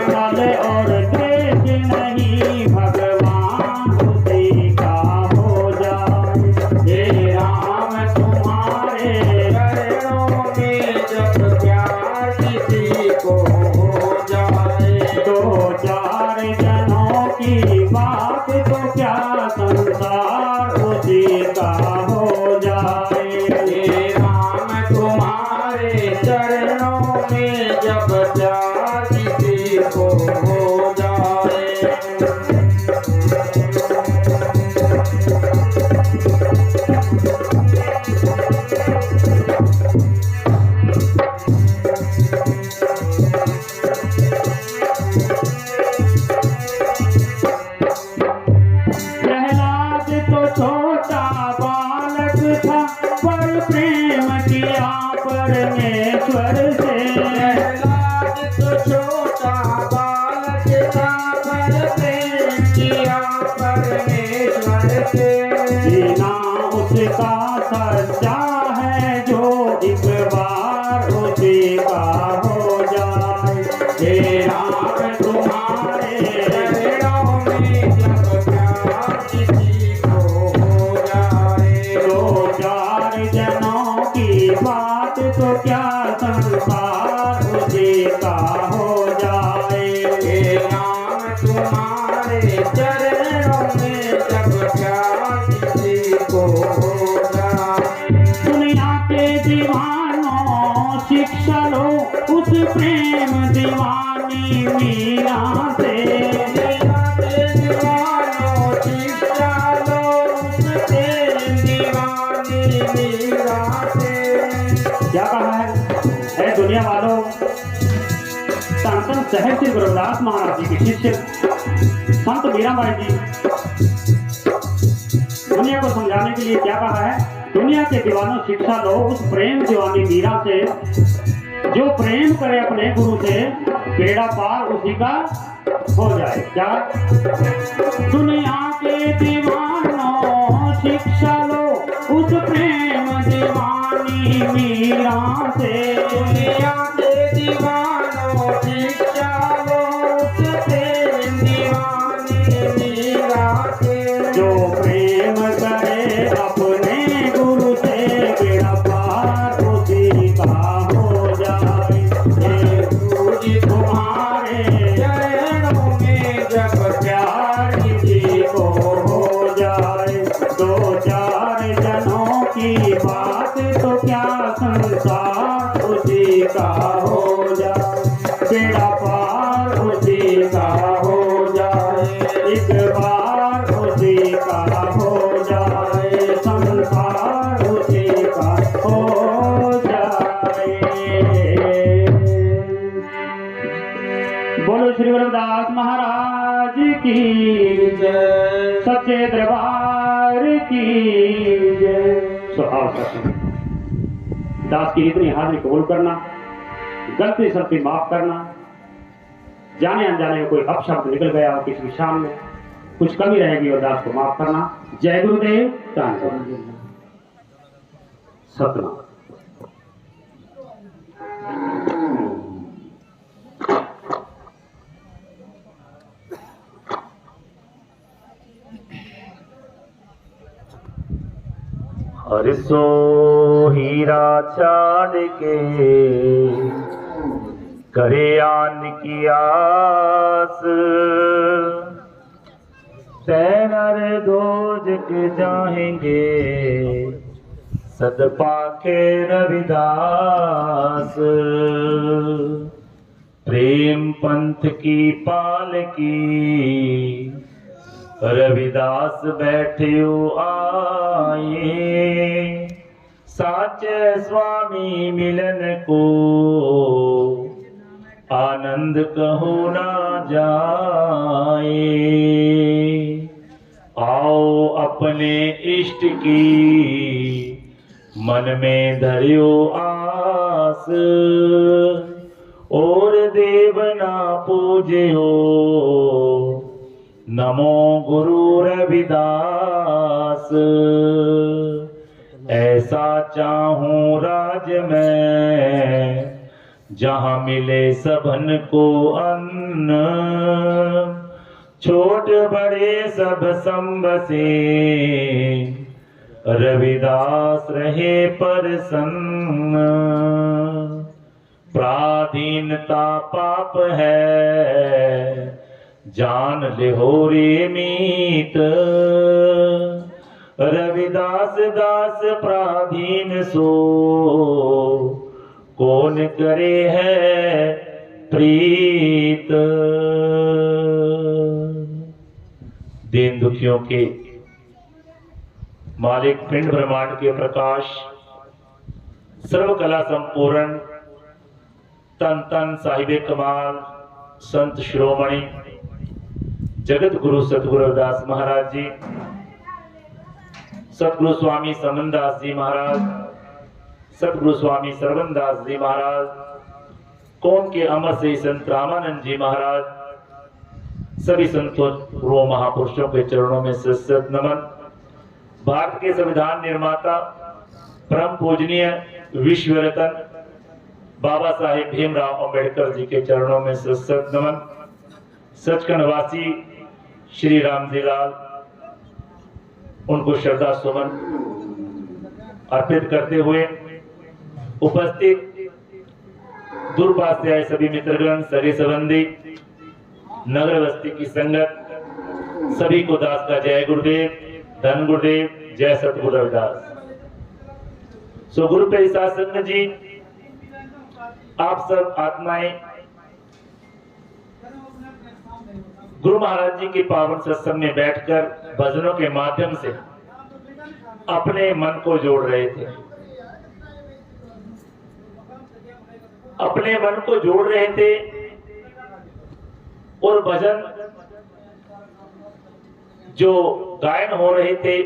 Speaker 2: कल और द्वेष नहीं, भगवान उसी का हो जाए। हे राम तुम्हारे
Speaker 3: चरणों में जब प्यार किसी को हो जाए,
Speaker 2: दो चार जनों की बात तो क्या संसार उसी का हो जाए।
Speaker 3: हे राम तुम्हारे चरणों में जब प्यार किसी को हो जाए।
Speaker 2: प्रहलाद तो छोटा बालक था, पर प्रेम किया परमेश्वर से।
Speaker 3: प्रहलाद तो छोटा बालक था, पर प्रेम किया परमेश्वर से।
Speaker 2: जीना उसका सच्चा है, जो एक बार उसी का हो जाए। हे राम तुम्हारे
Speaker 3: चरणों में जब प्यार किसी को हो जाए,
Speaker 2: दो चार जनों की बात तो क्या संसार उसी का हो जाए।
Speaker 3: हे राम तुम्हारे चरणों में जब प्यार किसी को हो जाए।
Speaker 2: दुनिया के दीवानों शिक्षा लो उस प्रेम दीवानी मीरा से।
Speaker 3: दुनिया के दीवानों शिक्षा लो उस प्रेम दीवानी मीरा से।
Speaker 2: क्या कहा है, ऐ दुनिया वालों, धन धन शहर श्री गुरु रविदास महाराज जी के शिष्य संत मीराबाई जी दुनिया को समझाने के लिए क्या कहा है, दुनिया के दीवानों शिक्षा लो उस प्रेम दीवानी मीरा से। जो प्रेम करे अपने गुरु से, बेड़ा पार उसी का हो जाए। क्या, दुनिया के दीवानों शिक्षा लो उस प्रेम दीवानी मीरा से।
Speaker 3: दुनिया के दीवानों शिक्षा लो उस प्रेम दीवानी मीरा से।
Speaker 2: जो प्रेम करे अपने गुरु से, बेड़ा पार उसी का हो जाए। हे गुरु जी तुम्हारे
Speaker 3: चरणों में जब
Speaker 2: प्यार किसी को हो जाए, दो चार जनों की बात तो क्या संसार उसी का हो जाए। बेड़ा पार उसी का हो जाए, एक बार उसी का हो जाए, संसार उसी का हो जाए। बोलो श्री गुरुदास महाराज की
Speaker 3: जय।
Speaker 2: सच्चे दरबार की जय। सो आओ सत्संग, दास की इतनी हाजिरी कबूल करना, गलती सलती माफ करना, जाने अनजाने में कोई अपशब्द निकल गया हो किसी शाम में, कुछ कमी रहेगी और दास को माफ करना। जय गुरुदेव, सतना।
Speaker 1: हर सो हीरा छाड़ के करे आन की आस, तैनर दोजक जाएंगे सद पाके रविदास। प्रेम पंथ की पालकी रविदास बैठियो आए, साचे स्वामी मिलन को आनंद कहो ना जाए। आओ अपने इष्ट की मन में धरियो आस, और देवना पूज्यो नमो गुरु रविदास। ऐसा चाहूं राज में जहां मिले सबन को अन्न, छोट बड़े सब संबसे रविदास रहे प्रसन्न। पराधीनता पाप है जान ले हो रे मीत, रविदास दास पराधीन सो कौन करे है प्रीत। दीन दुखियों के मालिक पिंड ब्रह्मांड के प्रकाश सर्व कला संपूर्ण तन तन साहिबे कमाल संत शिरोमणि जगत गुरु सतगुरु रविदास महाराज जी, सतगुरु स्वामी समनदास जी महाराज, सतगुरु स्वामी सरवनदास जी महाराज, कौम के अमर से संत रामानंद जी महाराज, सभी संतों रो महापुरुषों के चरणों में सत नमन। भारत के संविधान निर्माता परम पूजनीय विश्व रत्न बाबा साहेब भीमराव अंबेडकर जी के चरणों में सत नमन। सचखंड वासी श्री राम जी लाल, उनको श्रद्धा सुमन अर्पित करते हुए उपस्थित दूरपास से आए सभी मित्रगण, सगे संबंधी, नगर बस्ती की संगत, सभी को दास का जय गुरुदेव, धन गुरुदेव, जय सतगुरु रविदास। सो गुरु प्रसाद संघ जी, आप सब आत्माएं गुरु महाराज जी के पावन सत्संग में बैठकर भजनों के माध्यम से अपने मन को जोड़ रहे थे, अपने मन को जोड़ रहे थे। और भजन जो गायन हो रहे थे,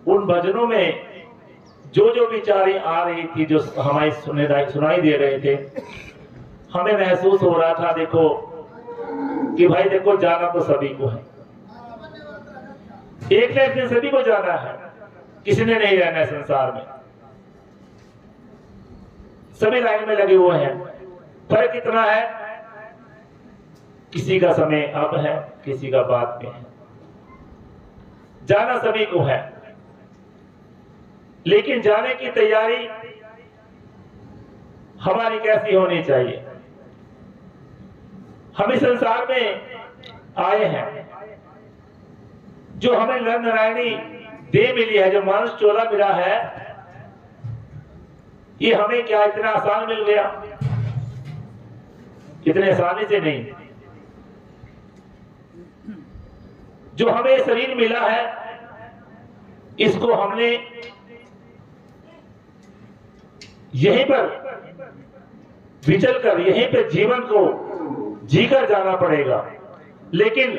Speaker 1: उन भजनों में जो जो विचारें आ रही थी, जो हमारी सुनाई दे रहे थे, हमें महसूस हो रहा था देखो कि भाई देखो जाना तो सभी को है, एक लाइफ में सभी को जाना है, किसी ने नहीं रहना है संसार में, सभी लाइन में लगे हुए हैं। फर्क कितना है, किसी का समय अब है, किसी का बाद में है, जाना सभी को है, लेकिन जाने की तैयारी हमारी कैसी होनी चाहिए। हम इस संसार में आए हैं, जो हमें नर नारायणी देह मिली है, जो मानुष चोला मिला है, ये हमें क्या इतना आसान मिल गया? इतने आसानी से नहीं। जो हमें शरीर मिला है, इसको हमने यहीं पर विचल कर, यहीं पर जीवन को जीकर जाना पड़ेगा। लेकिन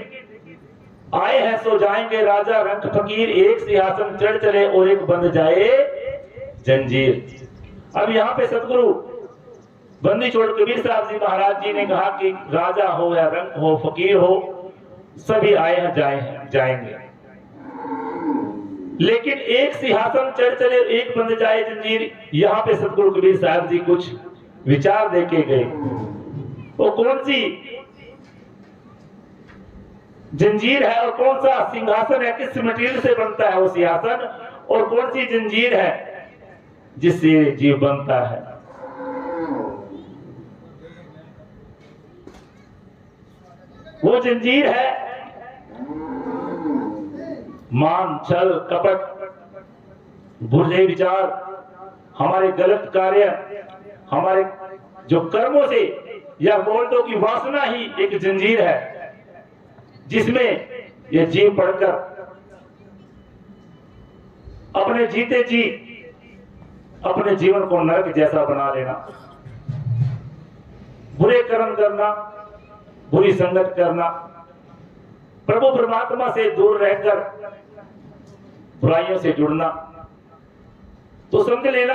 Speaker 1: आए हैं सो जाएंगे, राजा रंक फकीर, एक सिंहासन चढ़ चले और एक बंध जाए जंजीर। अब यहाँ पे सतगुरु बंदी छोड़ कबीर साहब जी महाराज जी ने कहा कि राजा हो या रंक हो, फकीर हो, सभी आए हैं जाएंगे, लेकिन एक सिंहासन चढ़ चले एक बंध जाए जंजीर। यहाँ पे सतगुरु कबीर साहब जी कुछ विचार देके गए। वो कौन सी जंजीर है और कौन सा सिंहासन है, किस मटेरियल से बनता है वो सिंहासन, और कौन सी जंजीर है जिससे जीव बनता है। वो जंजीर है मान, छल, कपट, बुरे विचार, हमारे गलत कार्य, हमारे जो कर्मों से या बोल दो कि वासना ही एक जंजीर है जिसमें ये जीव पड़कर अपने जीते जी अपने जीवन को नरक जैसा बना लेना, बुरे कर्म करना, बुरी संगत करना, प्रभु परमात्मा से दूर रहकर बुराइयों से जुड़ना। तो समझ लेना,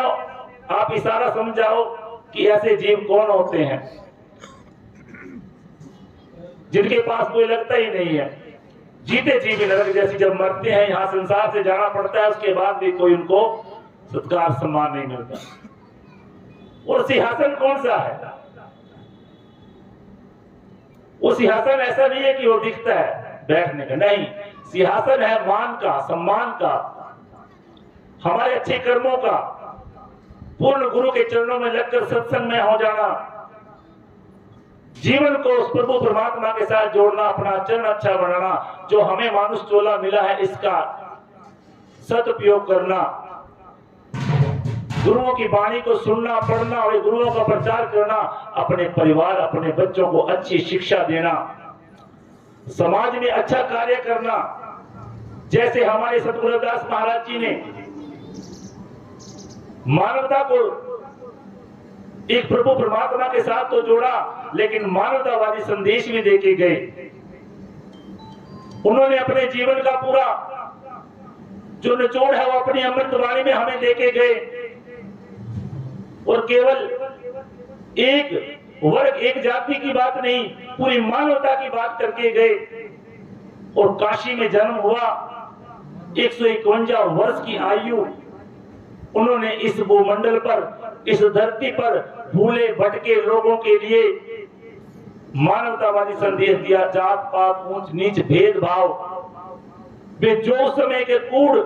Speaker 1: आप इशारा समझाओ कि ऐसे जीव कौन होते हैं जिनके पास कोई लगता ही नहीं है, जीते जी भी नरक जैसी जब मरते हैं, यहां संसार से जाना पड़ता है, उसके बाद भी कोई उनको सत्कार सम्मान नहीं मिलता। और सिंहासन कौन सा है? वो सिंहासन ऐसा नहीं है कि वो दिखता है बैठने का, नहीं, सिंहासन है मान का, सम्मान का, हमारे अच्छे कर्मों का, पूर्ण गुरु के चरणों में लगकर सत्संग में हो जाना, जीवन को उस प्रभु परमात्मा के साथ जोड़ना, अपना चरण अच्छा बनाना, जो हमें मानुष चोला मिला है इसका सदुपयोग करना, गुरुओं की वाणी को सुनना, पढ़ना और गुरुओं का प्रचार करना, अपने परिवार, अपने बच्चों को अच्छी शिक्षा देना, समाज में अच्छा कार्य करना। जैसे हमारे सतगुरु रविदास महाराज जी ने मानवता को एक प्रभु परमात्मा के साथ तो जोड़ा, लेकिन मानवतावादी संदेश भी देके गए। उन्होंने अपने जीवन का पूरा जो निचोड़ है वो अपनी अमृतवाणी में हमें देके गए, और केवल एक वर्ग, एक जाति की बात नहीं, पूरी मानवता की बात करके गए। और काशी में जन्म हुआ, 151 वर्ष की आयु उन्होंने इस भूमंडल पर, इस धरती पर भूले भटके लोगों के लिए मानवतावादी संदेश दिया। जात पात, ऊंच नीच, भेदभाव, वे जो समय के कूड़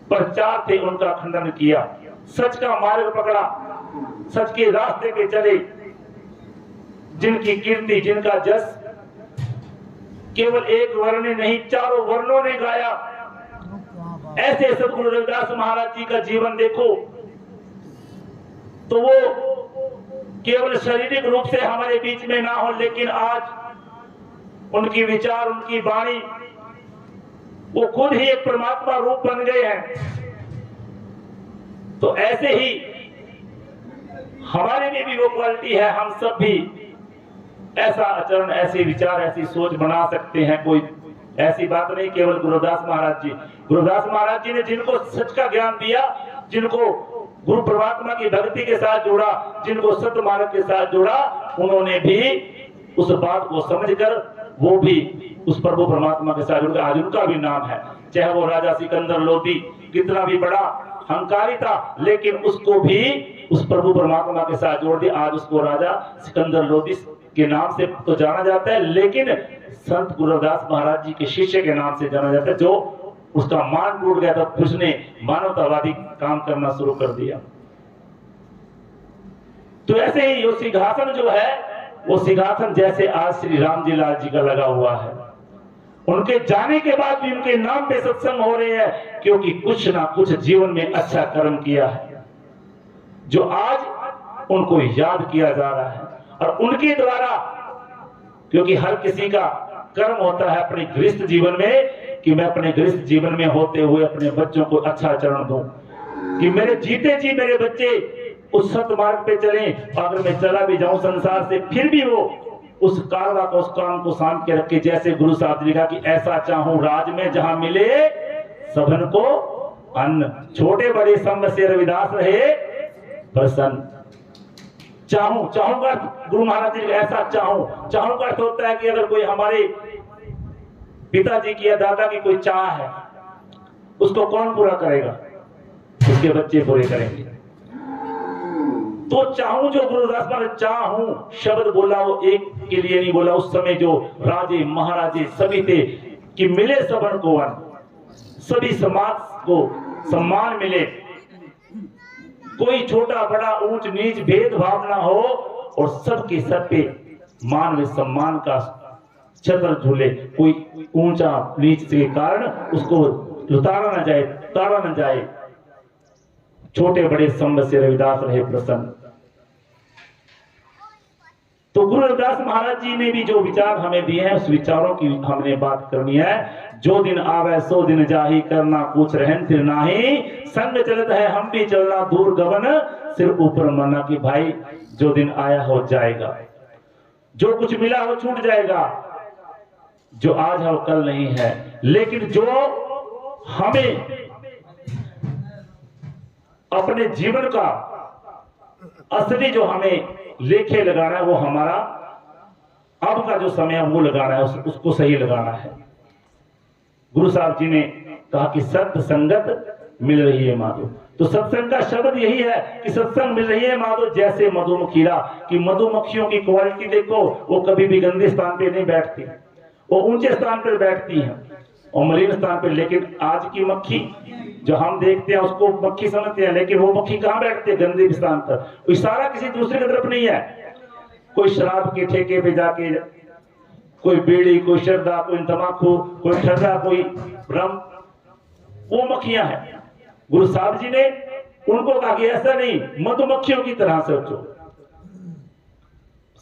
Speaker 1: प्रचार थे उनका खंडन किया, सच का मार्ग पकड़ा, सच के रास्ते पे चले। जिनकी कीर्ति, जिनका जस केवल एक वर्ण ने नहीं, चारों वर्णों ने गाया। ऐसे सतगुरु रविदास महाराज जी का जीवन देखो तो वो केवल शारीरिक रूप से हमारे बीच में ना हो, लेकिन आज उनकी विचार, उनकी वाणी, वो खुद ही एक परमात्मा रूप बन गए हैं। तो ऐसे ही हमारे में भी वो क्वालिटी है, हम सब भी ऐसा आचरण, ऐसे विचार, ऐसी सोच बना सकते हैं। कोई ऐसी बात नहीं केवल गुरुदास महाराज जी। गुरुदास महाराज जी ने जिनको सच का ज्ञान दिया, जिनको गुरु परमात्मा की भक्ति के साथ जोड़ा, जिनको सत्य मार्ग के साथ जोड़ा, उन्होंने भी उस बात को समझकर वो भी उस प्रभु परमात्मा के साथ जुड़ गए। आज उनका भी नाम है, चाहे वो राजा सिकंदर लोधी कितना भी बड़ा हंकारी था, लेकिन उसको भी उस प्रभु परमात्मा के साथ जोड़ दिया। आज उसको राजा सिकंदर लोधी के नाम से तो जाना जाता है, लेकिन संत गुरुदास महाराज जी के शिष्य के नाम से जाना जाता है। जो उसका मान टूट गया था, फिर उसने मानवतावादी काम करना शुरू कर दिया। तो ऐसे ही वो सिंहासन जो है, वो सिंहासन जैसे आज श्री राम जी लाल जी का लगा हुआ है, उनके जाने के बाद भी उनके नाम पे सत्संग हो रहे हैं, क्योंकि कुछ ना कुछ जीवन में अच्छा कर्म किया है, जो आज उनको याद किया जा रहा है। और उनके द्वारा, क्योंकि हर किसी का कर्म होता है अपने गृहस्थ जीवन में, कि मैं अपने गृहस्थ जीवन में होते हुए अपने बच्चों को अच्छा आचरण दूं, कि मेरे जीते जी मेरे बच्चे उस सत्य मार्ग पे चलें। अगर मैं चला भी जाऊं संसार से, फिर भी वो उस कारवा को, उस काम को साम के रखे। जैसे गुरु साहब ने कहा कि ऐसा चाहूं राज में जहां मिले सबन को अन्न, छोटे बड़े सब से रविदास रहे प्रसन्न। चाहूंगा, गुरु महाराज जी ऐसा चाहूंगा अर्थ होता है कि अगर कोई हमारे पिताजी की या दादा की कोई चाह है, उसको कौन पूरा करेगा? उसके बच्चे पूरे करेंगे। तो चाहूं जो गुरुदास महाराज चाहूं शब्द बोला, वो एक के लिए नहीं बोला। उस समय जो राजे महाराजे सभी थे कि मिले सबन को अन्न, सभी समाज को सम्मान मिले, कोई छोटा बड़ा ऊंच नीच भेदभाव ना हो, और सबके सर पे मान व सम्मान का छत्र झूले। कोई ऊंचा नीच के कारण उसको उतारा न जाए, ताड़ा न जाए। छोटे बड़े संब से रविदास रहे प्रसन्न। तो गुरु रविदास महाराज जी ने भी जो विचार हमें दिए हैं उस विचारों की हमने बात करनी है। जो दिन आवे सो दिन जाही, करना कुछ रहन फिर नाही, संग चलत है हम भी चलना दूर गवन, सिर्फ ऊपर मरना। कि भाई जो दिन आया हो जाएगा, जो कुछ मिला हो छूट जाएगा, जो आज है वो कल नहीं है। लेकिन जो हमें अपने जीवन का असली जो हमें लेखे लगाना है वो हमारा अब का जो समय है वो लगाना है, उसको सही लगाना है। गुरु साहब जी ने कहा कि सत्य संगत मिल रही है माधो। तो सत्संग का शब्द यही है कि सत्संग मिल रही है माधो। जैसे मधुमक्खीरा कि मधुमक्खियों की क्वालिटी देखो, वो कभी भी गंदे स्थान पे नहीं बैठती, वो ऊंचे स्थान पर बैठती हैं और मलिन स्थान पर। लेकिन आज की मक्खी जो हम देखते हैं उसको मक्खी समझते हैं, लेकिन वो मक्खी कहाँ बैठती है? गंदे स्थान पर। इशारा किसी दूसरे की तरफ नहीं है। कोई शराब के ठेके पे जाके, कोई बीड़ी, कोई शरदा, कोई तंबाकू, कोई ठर्रा, कोई ब्रह्म, वो मक्खियां हैं। गुरु साहब जी ने उनको कहा कि ऐसा नहीं, मधुमक्खियों की तरह सोचो।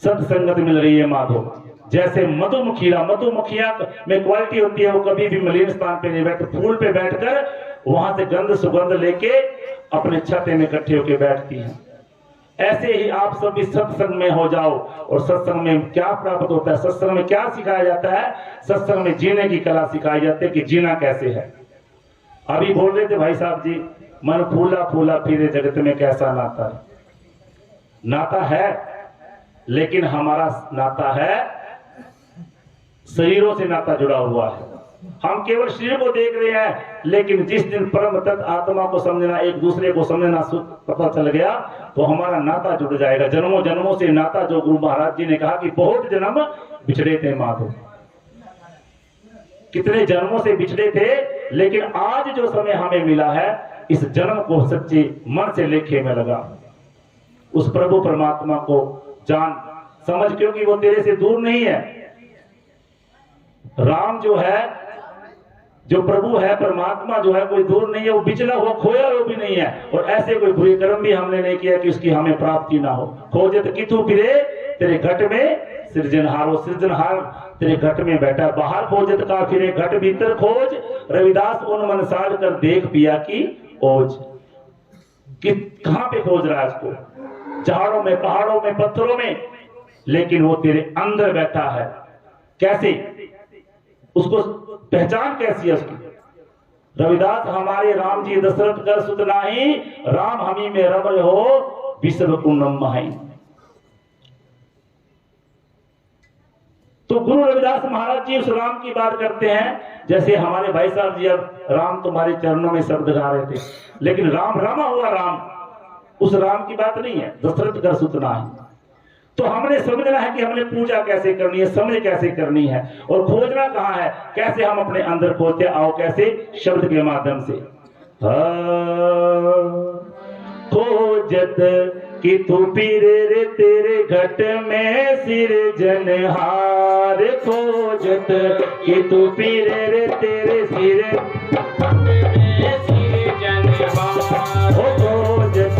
Speaker 1: सत्संगत मिल रही है माधो। जैसे मधुमक्खियां में क्वालिटी होती है, वो कभी भी मलिन स्थान पे नहीं बैठती, फूल पे बैठकर वहां से गंध सुगंध लेके अपने छाते में इकट्ठे होकर बैठती हैं। ऐसे ही आप सब इस सत्संग में हो जाओ। और सत्संग में क्या प्राप्त होता है? सत्संग में क्या सिखाया जाता है? सत्संग में जीने की कला सिखाई जाती है कि जीना कैसे है। अभी बोल रहे थे भाई साहब जी, मन फूला फूला फिरे जगत में कैसा नाता है। नाता है, लेकिन हमारा नाता है शरीरों से नाता जुड़ा हुआ है। हम केवल शरीर को देख रहे हैं, लेकिन जिस दिन परम तत्व आत्मा को समझना, एक दूसरे को समझना पता चल गया, तो हमारा नाता जुड़ जाएगा। जन्मों जन्मों से नाता, जो गुरु महाराज जी ने कहा कि बहुत जन्म बिछड़े थे माधो, कितने जन्मों से बिछड़े थे, लेकिन आज जो समय हमें मिला है, इस जन्म को सच्चे मन से लेखे में लगा। उस प्रभु परमात्मा को जान समझ, क्योंकि वो तेरे से दूर नहीं है। राम जो है, जो प्रभु है, परमात्मा जो है, कोई दूर नहीं है। वो बिचला हुआ खोया वो भी नहीं है। और ऐसे कोई बुरे कर्म भी हमने नहीं किया कि उसकी हमें प्राप्ति ना हो। खोजत कितु फिरे तेरे घट में सृजनहार, वो सृजनहार तेरे घट में बैठा। बाहर खोजत का फिरे घट भीतर खोज, रविदास उन मन साध कर देख पिया की ओज। कि कहां पे खोज रहा है उसको? झाड़ों में, पहाड़ों में, पत्थरों में, लेकिन वो तेरे अंदर बैठा है। कैसे? उसको पहचान कैसी है उसकी? रविदास हमारे राम जी दशरथ कर सुत नाही, राम हमी में रब हो विश्व कुंडम माही। तो गुरु रविदास महाराज जी उस राम की बात करते हैं। जैसे हमारे भाई साहब जी अब राम तुम्हारे चरणों में शब्द गा रहे थे, लेकिन राम रमा हुआ राम, उस राम की बात नहीं है, दशरथ कर सुत नाही। तो हमने समझना है कि हमने पूजा कैसे करनी है, समझ कैसे करनी है, और खोजना कहाँ है, कैसे हम अपने अंदर खोजते। आओ कैसे? शब्द के माध्यम से। खोजत कि तू पीरे रे तेरे घट में सिरजनहार, खोजत कि तू पीरे रे तेरे सिर में सिरजनहार, खोजत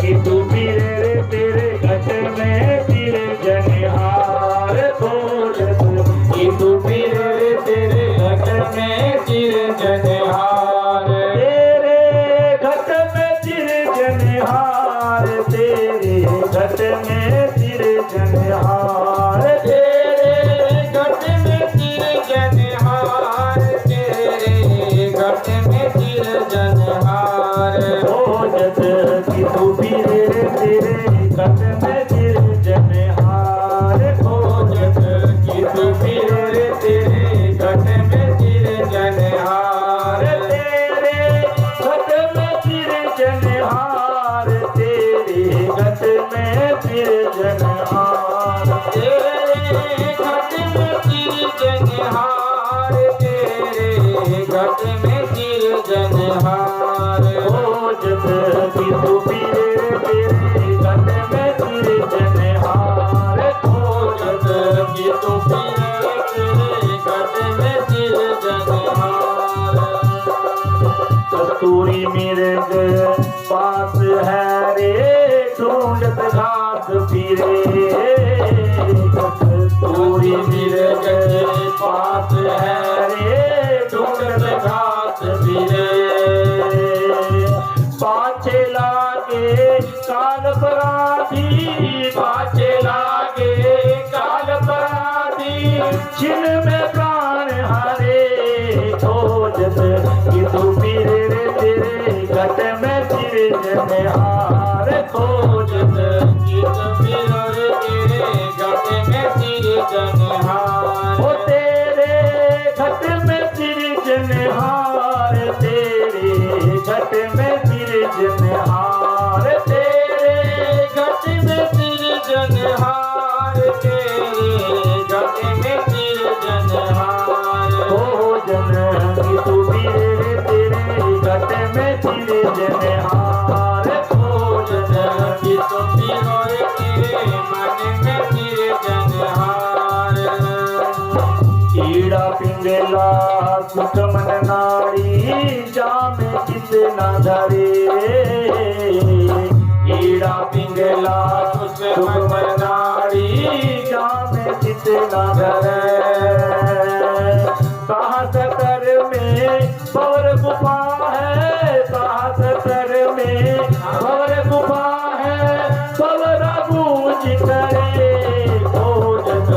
Speaker 1: कि तू पीरे रे तेरे घट में सिरजनहार, खोजत कि तू पीरे रे तेरे घट में सिरजनहार, तेरे घट में सिरजनहार, तेरे घट में सिरजनहार, तेरे घट में सिरजनहार, तेरे घट में सिरजनहार, खोजत कि तू पीरे रे तेरे घट में सिरजनहार, खोजत कि तू पीरे रे तेरे घट में सिरजनहार, तेरे घट में सिरजनहार, तेरे घट में सिरजनहार, तेरे घट में सिरजनहार, तेरे घट में सिरजनहार, खोजत कि तू पीरे रे तेरे घट में सिरजनहार, खोजत कि तू पीरे रे तेरे घट में सिरजनहार, कस्तूरी मिर्ग पास है रे, ढूंढत घास फिरे,
Speaker 3: मेरे के पास है रे ढूंढत घास फिरे
Speaker 2: पाछे लागे काल पराधी
Speaker 3: पाछे लागे काल पराधी
Speaker 2: छिन में प्राण हारे खोजत कि तू पीर रे तेरे घट में सिरजन हार खोजत
Speaker 3: गीत बिरर तेरे गट में सिरजनहार
Speaker 2: ओ तेरे घट में सिरजन हार तेरे घट में सिरजन हार
Speaker 3: तेरे गट में सिरजनहार तेरे गट में सिरजनहार
Speaker 2: भोजन की तू पीर रे तेरे घट में सिरजन हार भोजन
Speaker 3: की तो बिरर तेरे मन में सिरजनहार
Speaker 2: कीड़ा पिंगला सुख मन नाड़ी जाम कितना धरे कीड़ा पिंगला सुख मन नाड़ी जाम कितना धरे साहस कर में पवर गुफा है साहस कर में पवर गुफा है पवर गूंज करे भोजन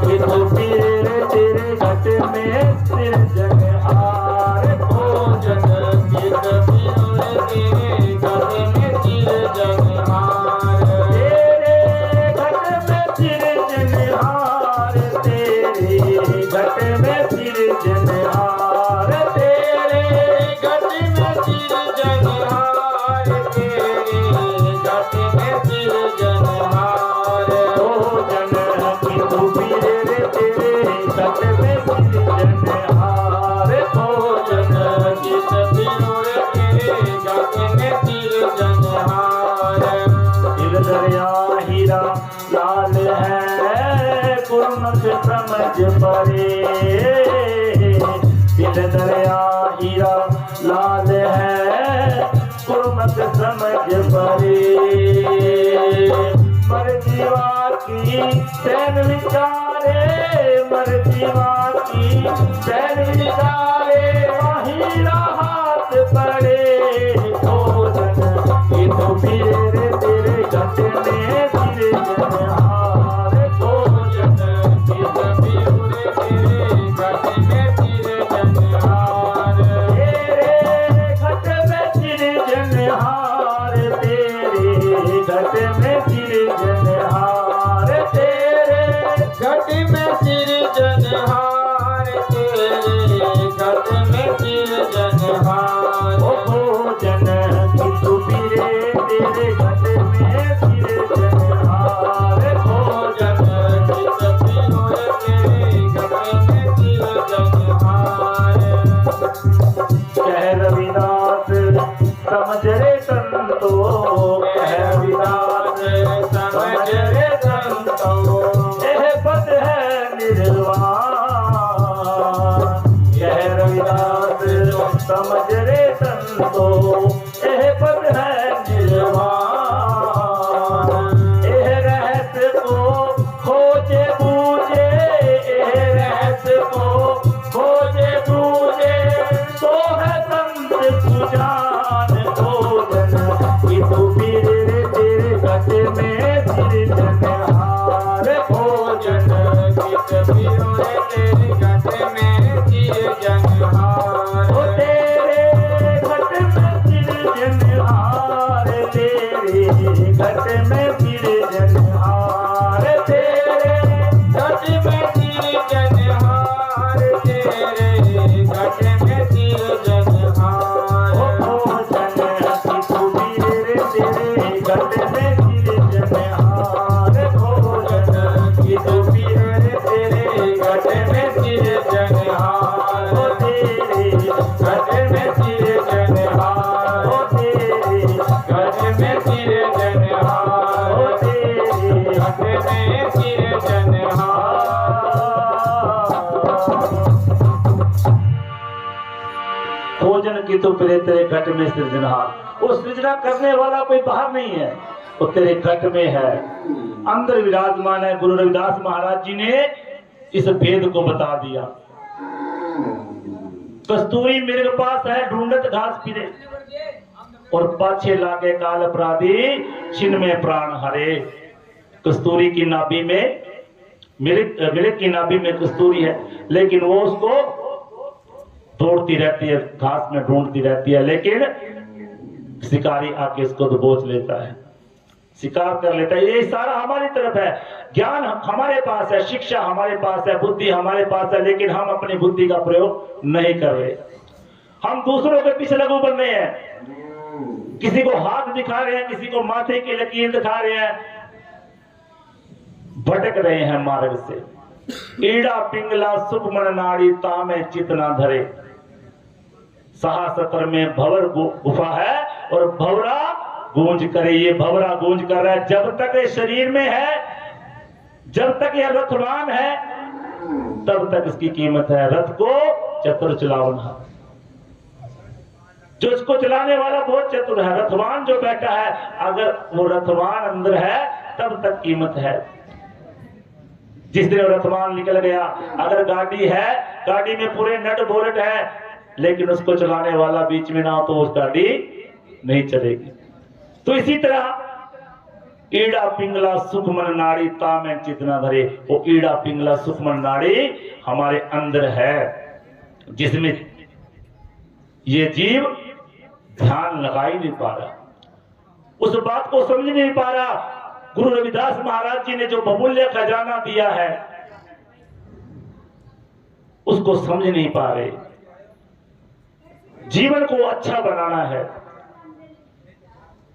Speaker 2: कि तू पीर तेरे घट में सिरजन हार भोजन
Speaker 3: गीत बिरर तेरे गट में सिरजनहार
Speaker 2: तेरे घट में सिरजन हार तेरे घट में सिरजन हार
Speaker 3: तेरे गट में सिरजनहार तेरे गट में सिरजनहार
Speaker 2: भोजन की तू पीर रे तेरे घट में सिरजन हार भोजन
Speaker 3: गीत बिरर तेरे गट में सिरजनहार
Speaker 2: दिल दरिया हीरा लाल है गुरमत समझ परे दिल दरिया हीरा लाल है गुरमत समझ परे मर जीवा की सैन विचारे मर जीवा की सैन विचारे हीरा हाथ पड़े भोजन कि तू पीर रे तेरे घट में सिरजन हार भोजन
Speaker 3: गीत बिरर तेरे गट में सिरजनहार
Speaker 2: तेरे घट में सिरजन हार तेरे घट में सिरजन हार तेरे
Speaker 3: घट में सिरजनहार तेरे घट में सिरजनहार
Speaker 2: ओ भोजन की तू पीरे तेरे घट में सिरजन हार भोजन
Speaker 3: गीत बिरर तेरे गट में सिरजनहार
Speaker 2: कह रविदास समझ रे संतो कह रविदास
Speaker 3: समझ रे संतो
Speaker 2: यह पद है निर्वाण कह रविदास समझ रे संतो यह पद है निर्वाण यह रहस्य को खोजे बूझे यह रहस्य को खोजे बूझे तो है संत सुजान भोजन कि तू पीर रे तेरे घट में सिरजन हार भोजन
Speaker 3: गीत बिरर तेरे गट में सिरजनहार
Speaker 2: ओ तेरे घट में सिरजन हार तेरे घट में सिरजन हार तेरे
Speaker 3: घट में सिरजनहार तेरे घट में सिरजनहार
Speaker 2: ओ भोजन की तू पीर रे तेरे घट में सिरजन हार भोजन की तू पीर रे तेरे घट में सिरजन हार ओ तेरे घट में सिरजन हार ओ तेरे
Speaker 3: घट में सिरजनहार
Speaker 2: ओ तेरे
Speaker 3: घट में सिरजनहार
Speaker 2: भोजन की तो तेरे तेरे घट में सृजनहार। वो सृजना करने वाला कोई बाहर नहीं है, वो तेरे घट में है, अंदर विराजमान है। गुरु रविदास महाराज जी ने
Speaker 1: इस भेद को बता दिया। कस्तूरी मेरे पास है ढूंढत घास फिरे, और पाछे लागे काल अपराधी छिन में प्राण हरे। कस्तूरी की नाभि में मिर्ग की नाभि में कस्तूरी है, लेकिन वो उसको दौड़ती रहती है, घास में ढूंढती रहती है, लेकिन शिकारी आके इसको दबोच लेता है, शिकार कर लेता है। ये सारा हमारी तरफ है, ज्ञान हमारे पास है, शिक्षा हमारे पास है, बुद्धि हमारे पास है, लेकिन हम अपनी बुद्धि का प्रयोग नहीं कर रहे। हम दूसरों के पीछे लगू बन रहे हैं, किसी को हाथ दिखा रहे हैं, किसी को माथे की लकीर दिखा रहे हैं, भटक रहे हैं मार्ग से। ईड़ा पिंगला सुख मन नाड़ी तामे चितना धरे। सहा सतर में भवर गुफा है और भवरा गूंज करे। ये भवरा गूंज कर रहा है, जब तक ये शरीर में है, जब तक यह रथवान है, तब तक इसकी कीमत है। रथ को चतुर चलावना, जो इसको चलाने वाला बहुत चतुर है। रथवान जो बैठा है, अगर वो रथवान अंदर है तब तक कीमत है। जिस दिन रथवान निकल गया, अगर गाड़ी है, गाड़ी में पूरे नट बोल्ट है, लेकिन उसको चलाने वाला बीच में ना हो तो उस गाड़ी नहीं चलेगी। तो इसी तरह ईड़ा पिंगला सुखमन नाड़ी तामे चितना धरे। वो ईड़ा पिंगला सुखमन नाड़ी हमारे अंदर है, जिसमें ये जीव ध्यान लगा ही नहीं पा रहा, उस बात को समझ नहीं पा रहा। गुरु रविदास महाराज जी ने जो बहुमूल्य खजाना दिया है, उसको समझ नहीं पा रहे। जीवन को अच्छा बनाना है।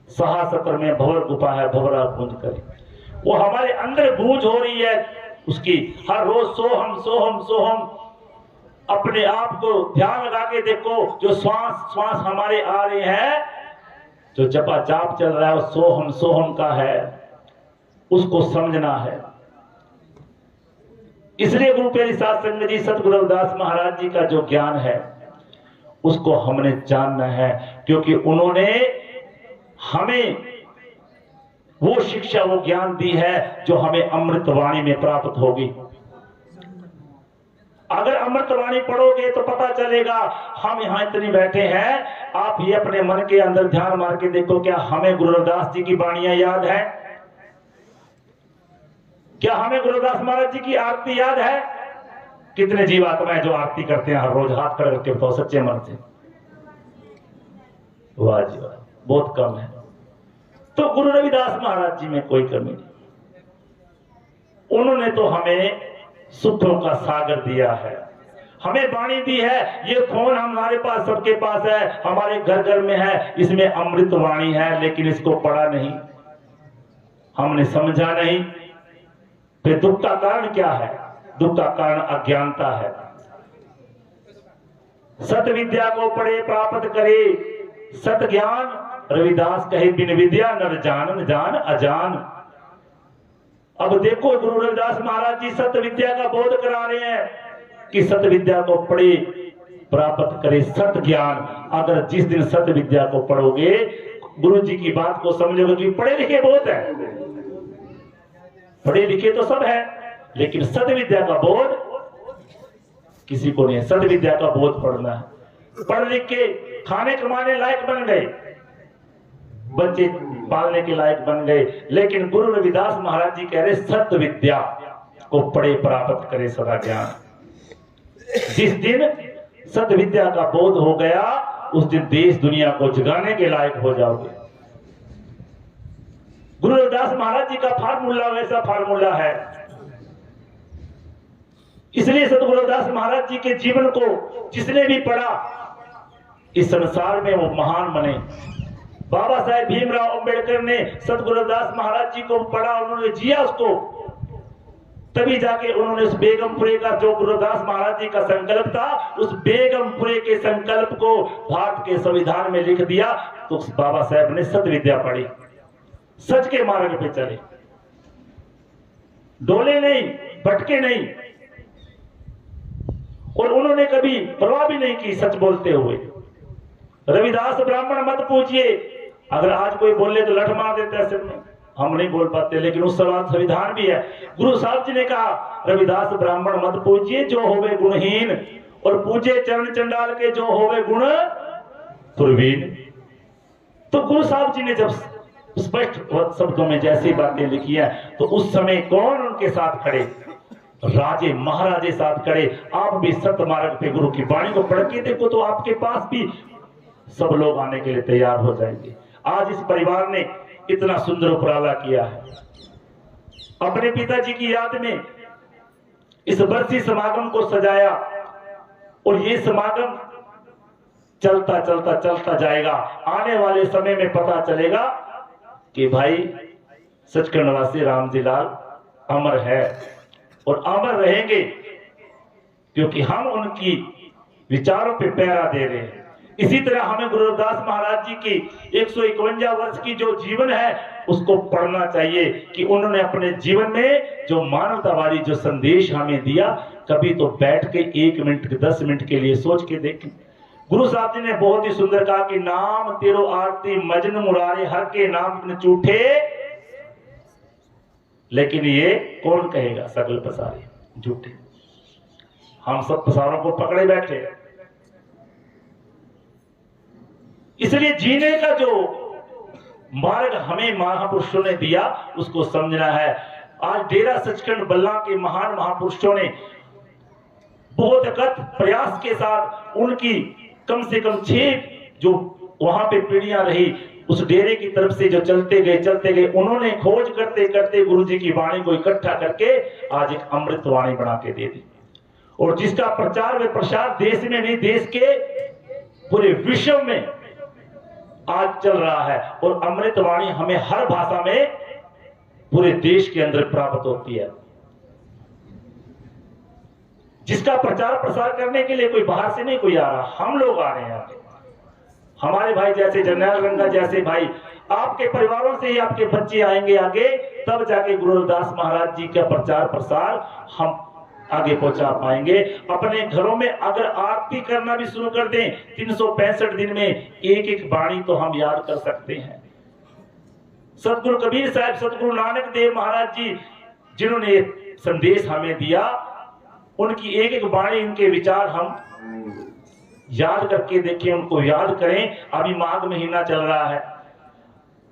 Speaker 1: सहा सतर में भवर गुफा है, भवरा गूंज करे। वो हमारे अंदर गूंज हो रही है उसकी, हर रोज सोहम सोहम सोहम। अपने आप को ध्यान लगा के देखो, जो श्वास श्वास हमारे आ रहे हैं, जो जपा जाप चल रहा है, वो सोहम सोहम का है, उसको समझना है। इसलिए गुरु प्यारी साध संगत जी, सतगुरु रविदास महाराज जी का जो ज्ञान है, उसको हमने जानना है, क्योंकि उन्होंने हमें वो शिक्षा, वो ज्ञान दी है जो हमें अमृतवाणी में प्राप्त होगी। अगर अमृतवाणी पढ़ोगे तो पता चलेगा। हम यहां इतने बैठे हैं, आप ये अपने मन के अंदर ध्यान मार के देखो, क्या हमें गुरु रविदास जी की वाणियां याद है? क्या हमें गुरु रविदास महाराज जी की आरती याद है? कितने जीवात्माएं जो आरती करते हैं हर रोज, हाथ खड़े करके बताओ सच्चे मन से। वाह जी वाह, बहुत कम है। तो गुरु रविदास महाराज जी में कोई कमी नहीं। उन्होंने तो हमें सुखों का सागर दिया है, हमें वाणी दी है। ये फोन हमारे पास, सबके पास है, हमारे घर घर में है, इसमें अमृत वाणी है, लेकिन इसको पढ़ा नहीं, हमने समझा नहीं। फिर दुख का कारण क्या है? दुख का कारण अज्ञानता है। सत विद्या को पढ़े प्राप्त करे सत ज्ञान, रविदास कहे बिन विद्या नर जानन जान अजान। अब देखो गुरु रविदास महाराज जी सत विद्या का बोध करा रहे हैं कि सत विद्या को पढ़े प्राप्त करे सत ज्ञान। अगर जिस दिन सत विद्या को पढ़ोगे, गुरु जी की बात को समझोगे, कि पढ़े लिखे बहुत है, पढ़े लिखे तो सब है, लेकिन सद विद्या का बोध किसी को नहीं है। सद विद्या का बोध पढ़ना है। पढ़ लिख के खाने कमाने लायक बन गए, बच्चे पालने के लायक बन गए, लेकिन गुरु रविदास महाराज जी कह रहे सत विद्या को पढ़े प्राप्त करे सदा ज्ञान। जिस दिन सत विद्या का बोध हो गया, उस दिन देश दुनिया को जगाने के लायक हो जाओगे। गुरु रविदास महाराज जी का फार्मूला वैसा फार्मूला है। इसलिए सतगुरु रविदास महाराज जी के जीवन को जिसने भी पढ़ा, इस संसार में वो महान बने। बाबा साहेब भीमराव अंबेडकर ने सतगुरु रविदास महाराज जी को पढ़ा, उन्होंने जिया उसको, तभी जाके उन्होंने उस बेगमपुरे का जो गुरु रविदास महाराज जी का संकल्प था, उस बेगमपुरे के संकल्प को भारत के संविधान में लिख दिया। तो बाबा साहेब ने सत विद्या पढ़ी, सच के मार्ग पे चले, डोले नहीं, भटके नहीं, और उन्होंने कभी परवाह भी नहीं की सच बोलते हुए। रविदास ब्राह्मण मत पूछिए, अगर आज कोई बोले तो लठ मार देता है सिर में। हम नहीं बोल पाते, लेकिन उस समय संविधान भी है। गुरु साहब जी ने कहा रविदास ब्राह्मण मत पूजिए जो होवे गुणहीन, और पूजे चरण चंडाल के जो होवे गुण प्रवीण। तो गुरु साहब जी ने जब स्पष्ट शब्दों में जैसी बातें लिखी है, तो उस समय कौन उनके साथ खड़े? राजे महाराजे साथ खड़े। आप भी सत्य मार्ग पे गुरु की वाणी को पढ़ के देखो तो आपके पास भी सब लोग आने के लिए तैयार हो जाएंगे। आज इस परिवार ने इतना सुंदर उपराला किया है। अपने पिताजी की याद में इस बरसी समागम को सजाया, और ये समागम चलता चलता चलता जाएगा। आने वाले समय में पता चलेगा कि भाई सचखंड वासी रामजी लाल अमर है, और अमर रहेंगे, क्योंकि हम उनकी विचारों पे पहरा दे रहे हैं। इसी तरह हमें गुरु रविदास महाराज जी की 151 वर्ष की जो जीवन है उसको पढ़ना चाहिए, कि उन्होंने अपने जीवन में जो मानवतावादी जो संदेश हमें दिया, कभी तो बैठ के 1 मिनट 10 मिनट के लिए सोच के देखें। गुरु साहब जी ने बहुत ही सुंदर कहा कि नाम तेरो आरती मजन मुरारे, हर के नाम बिन झूठे, लेकिन ये कौन कहेगा सकल पसारे झूठे। हम सब पसारों को पकड़े बैठे। इसलिए जीने का जो मार्ग हमें महापुरुषों ने दिया उसको समझना है। आज डेरा सचखंड बल्ला के महान महापुरुषों ने बहुत अकथ प्रयास के साथ उनकी कम से कम 6 जो वहां पे पीढ़ियां रही उस डेरे की तरफ से जो चलते गए, उन्होंने खोज करते करते गुरु जी की वाणी को इकट्ठा करके आज एक अमृत वाणी बना के दे दी, और जिसका प्रचार व प्रसार देश में नहीं देश के पूरे विश्व में आज चल रहा है। और अमृत वाणी हमें हर भाषा में पूरे देश के अंदर प्राप्त होती है, जिसका प्रचार प्रसार करने के लिए कोई बाहर से नहीं कोई आ रहा, हम लोग आ रहे हैं। हमारे भाई जैसे जरनैल रंगा जैसे भाई, आपके परिवारों से ही आपके बच्चे आएंगे आगे, तब जाके गुरु रविदास महाराज जी का प्रचार प्रसार हम आगे पहुंचा पाएंगे। अपने घरों में अगर आरती करना भी शुरू कर दें, 365 दिन में एक वाणी तो हम याद कर सकते हैं। सतगुरु कबीर साहब, सतगुरु नानक देव महाराज जी जिन्होंने ये संदेश हमें दिया, उनकी एक वाणी, उनके विचार हम याद करके देखें, उनको याद करें। अभी माघ महीना चल रहा है,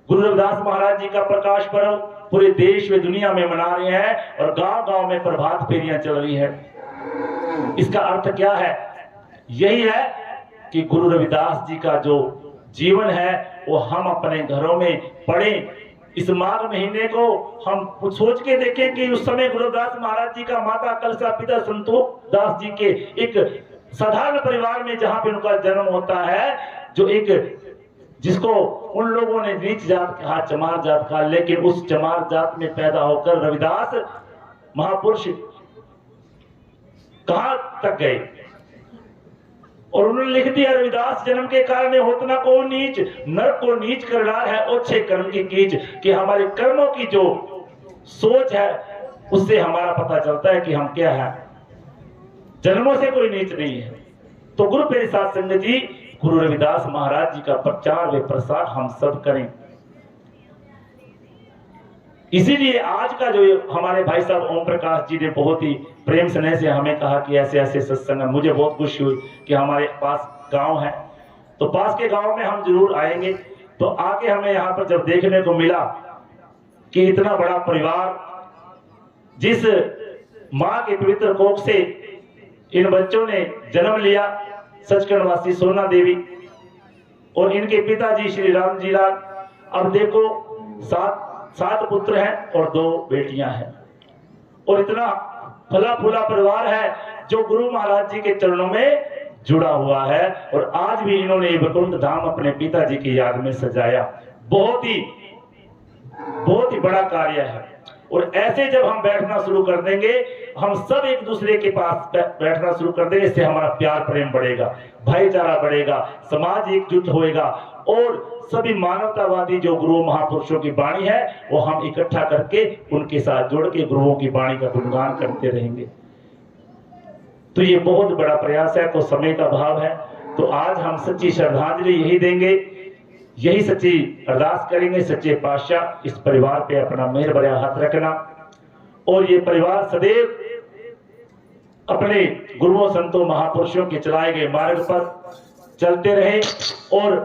Speaker 1: गुरु रविदास महाराज जी का प्रकाश पर्व पूरे देश व दुनिया में मना रहे हैं, और गांव गांव में प्रभात फेरियां चल रही है। इसका अर्थ क्या है? यही है कि गुरु रविदास जी का जो जीवन है वो हम अपने घरों में पढ़ें। इस माघ महीने को हम सोच के देखें कि उस समय गुरु रविदास महाराज जी का माता कलसा, पिता संतोष दास जी के एक साधारण परिवार में जहां पे उनका जन्म होता है, जो एक जिसको उन लोगों ने नीच जात कहा, चमार जात कहा, लेकिन उस चमार जात में पैदा होकर रविदास महापुरुष कहां तक गए, और उन्होंने लिख दिया रविदास जन्म के कारण होतना को नीच, नर को नीच कर रहा है अच्छे कर्म की कीच। कि हमारे कर्मों की जो सोच है उससे हमारा पता चलता है कि हम क्या है, जन्मों से कोई नीच नहीं है। तो गुरु प्यारे साथ संगत जी, गुरु रविदास महाराज जी का प्रचार व प्रसार हम सब करें। इसीलिए आज का जो हमारे भाई साहब ओम प्रकाश जी ने बहुत ही प्रेम स्नेह से हमें कहा कि ऐसे ऐसे सत्संग, मुझे बहुत खुशी हुई कि हमारे पास गांव है, तो पास के गांव में हम जरूर आएंगे। तो आके हमें यहाँ पर जब देखने को मिला कि इतना बड़ा परिवार, जिस माँ के पवित्र कोख से इन बच्चों ने जन्म लिया, सचखंड वासी सोना देवी और इनके पिताजी श्री राम जी लाल, अब देखो 7 पुत्र हैं और 2 बेटियां हैं, और इतना फला फूला परिवार है जो गुरु महाराज जी के चरणों में जुड़ा हुआ है। और आज भी इन्होंने वैकुंठ धाम अपने पिताजी की याद में सजाया। बहुत ही बड़ा कार्य है। और ऐसे जब हम बैठना शुरू कर देंगे, हम सब एक दूसरे के पास बैठना शुरू कर देंगे, इससे हमारा प्यार प्रेम बढ़ेगा, भाईचारा बढ़ेगा, समाज एकजुट होएगा, और सभी मानवतावादी जो गुरु महापुरुषों की वाणी है वो हम इकट्ठा करके उनके साथ जोड़ के गुरुओं की वाणी का गुणगान करते रहेंगे। तो ये बहुत बड़ा प्रयास है। तो समय का भाव है, तो आज हम सच्ची श्रद्धांजलि यही देंगे यही सच्ची अरदास करेंगे सच्चे पातशाह इस परिवार पे अपना मेहर भरा हाथ रखना और ये परिवार सदैव अपने गुरुओं संतों महापुरुषों के चलाए गए मार्ग पर चलते रहे और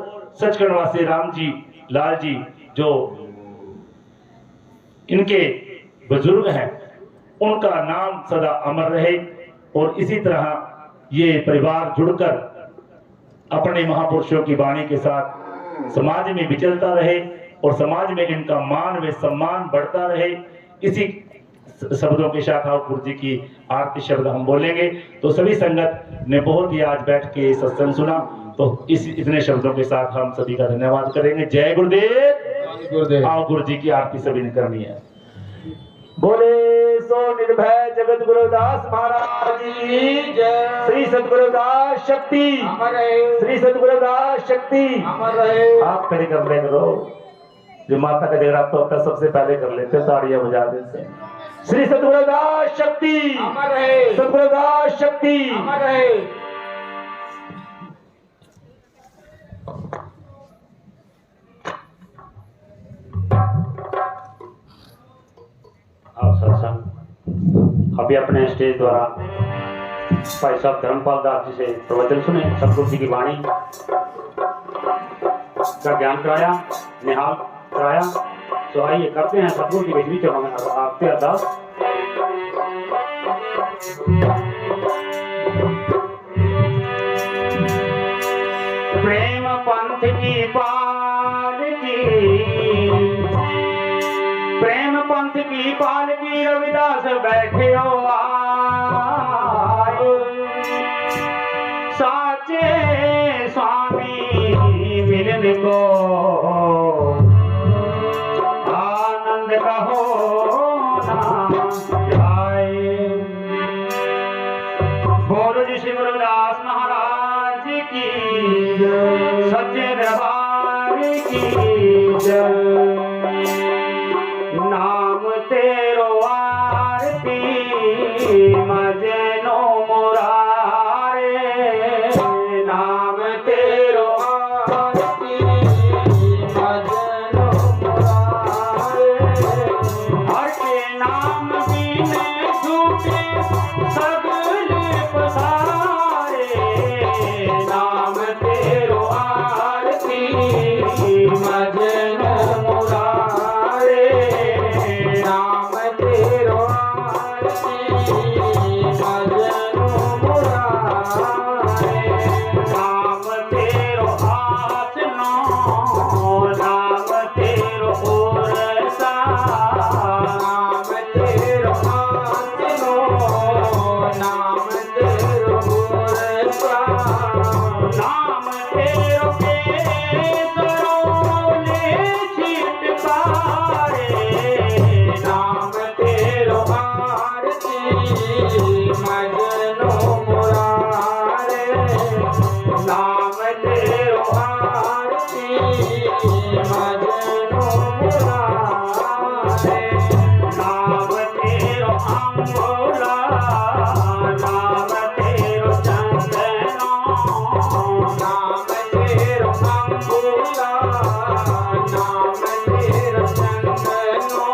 Speaker 1: सचखंडवासी राम जी लाल जी जो इनके बुजुर्ग हैं उनका नाम सदा अमर रहे और इसी तरह ये परिवार जुड़कर अपने महापुरुषों की वाणी के साथ समाज में विचलता रहे और समाज में इनका मान व सम्मान बढ़ता रहे। इसी शब्दों के साथ ठाकुर जी की आरती शब्द हम बोलेंगे। तो सभी संगत ने बहुत ही आज बैठ के सत्संग सुना, तो इतने शब्दों के साथ हम सभी का धन्यवाद करेंगे। जय गुरुदेव। आओ गुरु जी की आरती सभी ने करनी है। बोले सो निर्भय जगत गुरुदास महाराज की जय। श्री सतगुरुदास शक्ति अमर रहे। श्री सतगुरुदास शक्ति अमर रहे। आप खड़े कर ले करो, जो माता का जगराता होता है सबसे पहले कर लेते, ताड़ियां बजा देते। श्री सतगुरुदास शक्ति अमर रहे। सतगुरुदास शक्ति अमर रहे।
Speaker 2: आप सत्संग अभी अपने स्टेज द्वारा भाई साहब धर्मपाल दास जी से प्रवचन सुने, सतगुरु जी की वाणी का ज्ञान कराया, निहाल कराया। तो आइए करते हैं सतगुरु की विधि चरणों में आपके अरदास। प्रेम पंथ की पाल की, प्रेम पंथ की पाल की रविदास बैठे हो आए, साचे स्वामी मिलन को आनंद का होना जाए। बोलो जी श्री गुरुदास महाराज की सच्चे दरबार की जय। नाम तेरो आरती मजनो मुरारे, नाम तेरो आरती मजनो मुरारे। हर के नाम बिने झूठे सगले पसारे, नाम तेरो आरती मजनो मुरारे। नाम तेरो आरती मजनो मुरारे। नाम तेरो आसनो, नाम तेरो ओरसा, नाम तेरो आसनो, नाम तेरो ओरसा। नाम तेरो केसरो ले छिट पारे, नाम तेरो आरती मजनो मुरारे। नाम तेरो आरती मजनो मुरारे। नाम तेरो अंगोला, नाम तेरो चंदनो, नाम तेरो अंगोला, नाम तेरो चंदनो।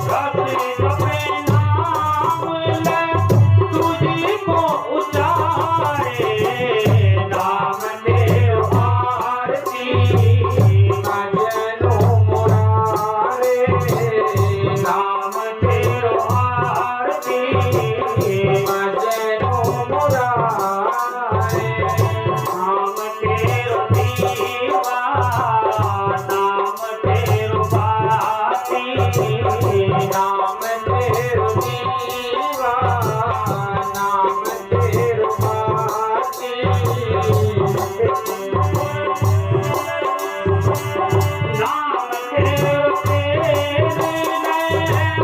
Speaker 2: रति कपे नाम ले तुझी को उचारे, नाम तेरो आरती मजनो मुरारे। नाम तेरो आरती मजनो मुरारे। नाम तेरो दीवा, नाम तेरो बाती, नाम तेरो दीवा, नाम तेरो बाती। नाम तेरो तेरे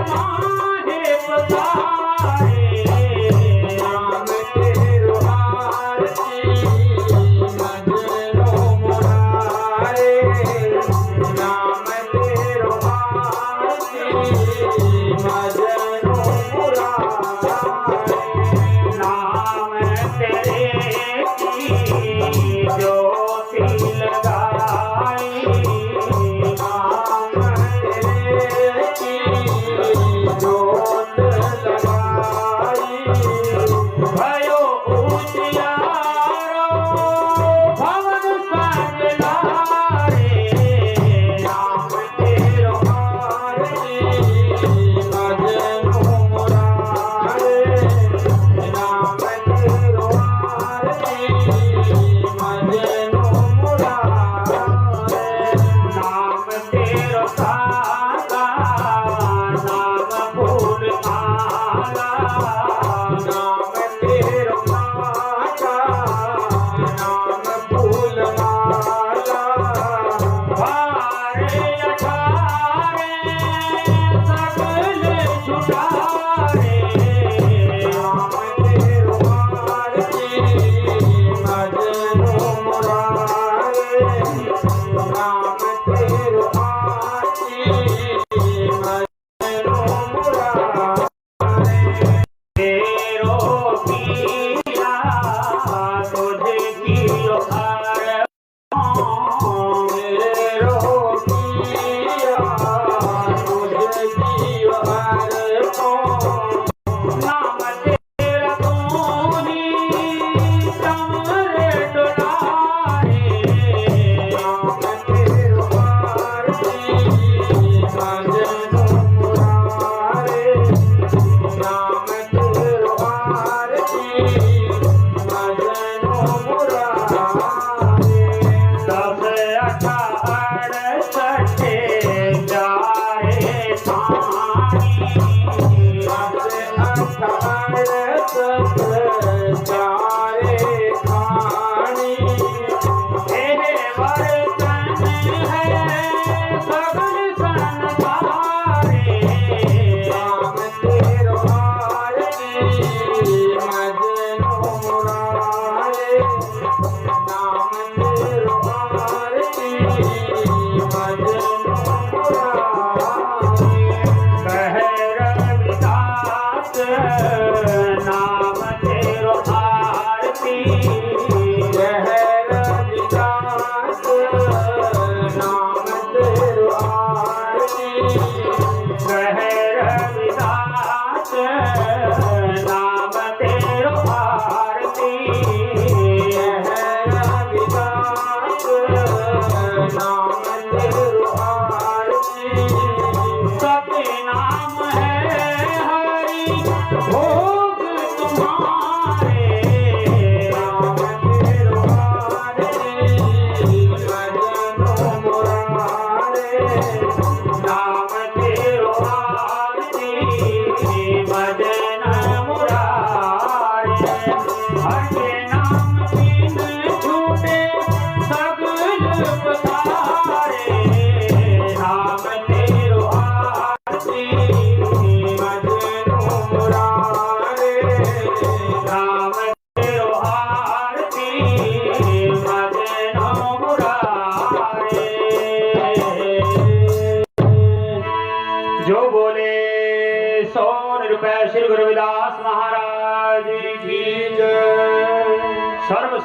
Speaker 2: माहे पधारे, नाम तेरो आरती मजनो मुरारे। नाम तेरो आरती मजनो मुरारे। नाम तेरे की ज्योति लगाए,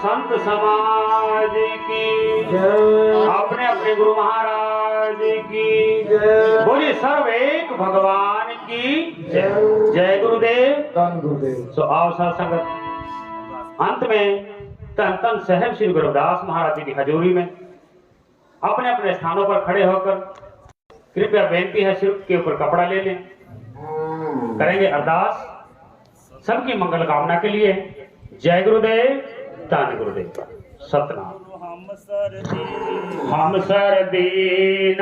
Speaker 2: संत समाज की
Speaker 3: जय
Speaker 2: अपने अपने गुरु महाराज की
Speaker 3: जय
Speaker 2: बोलिए सर्व एक भगवान की
Speaker 3: जय
Speaker 2: जय गुरुदेव।
Speaker 3: धन गुरुदेव।
Speaker 2: सो आओ साथ संगत अंत में तन तन साहेब श्री गुरु रविदास महाराज जी की हजूरी में अपने अपने स्थानों पर खड़े होकर कृपया बेनती है सिर के ऊपर कपड़ा ले लें, करेंगे अरदास सबकी मंगल कामना के लिए। जय गुरुदेव धन गुरुदेव सतनाम। हम सर दीन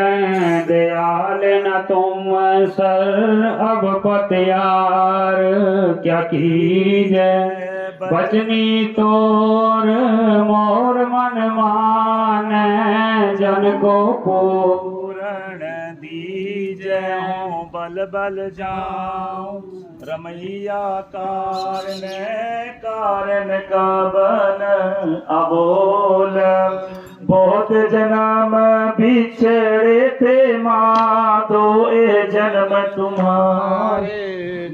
Speaker 2: दयाल न तुम सर अब पतियार क्या कीजे बचनी तोर मोर मन मान जन को पूरण दीजे हूँ बल बल जाऊं रमैया कारण का बन अबोल बहुत जन्म बिछड़े थे माँ दो ए जन्म तुम्हारे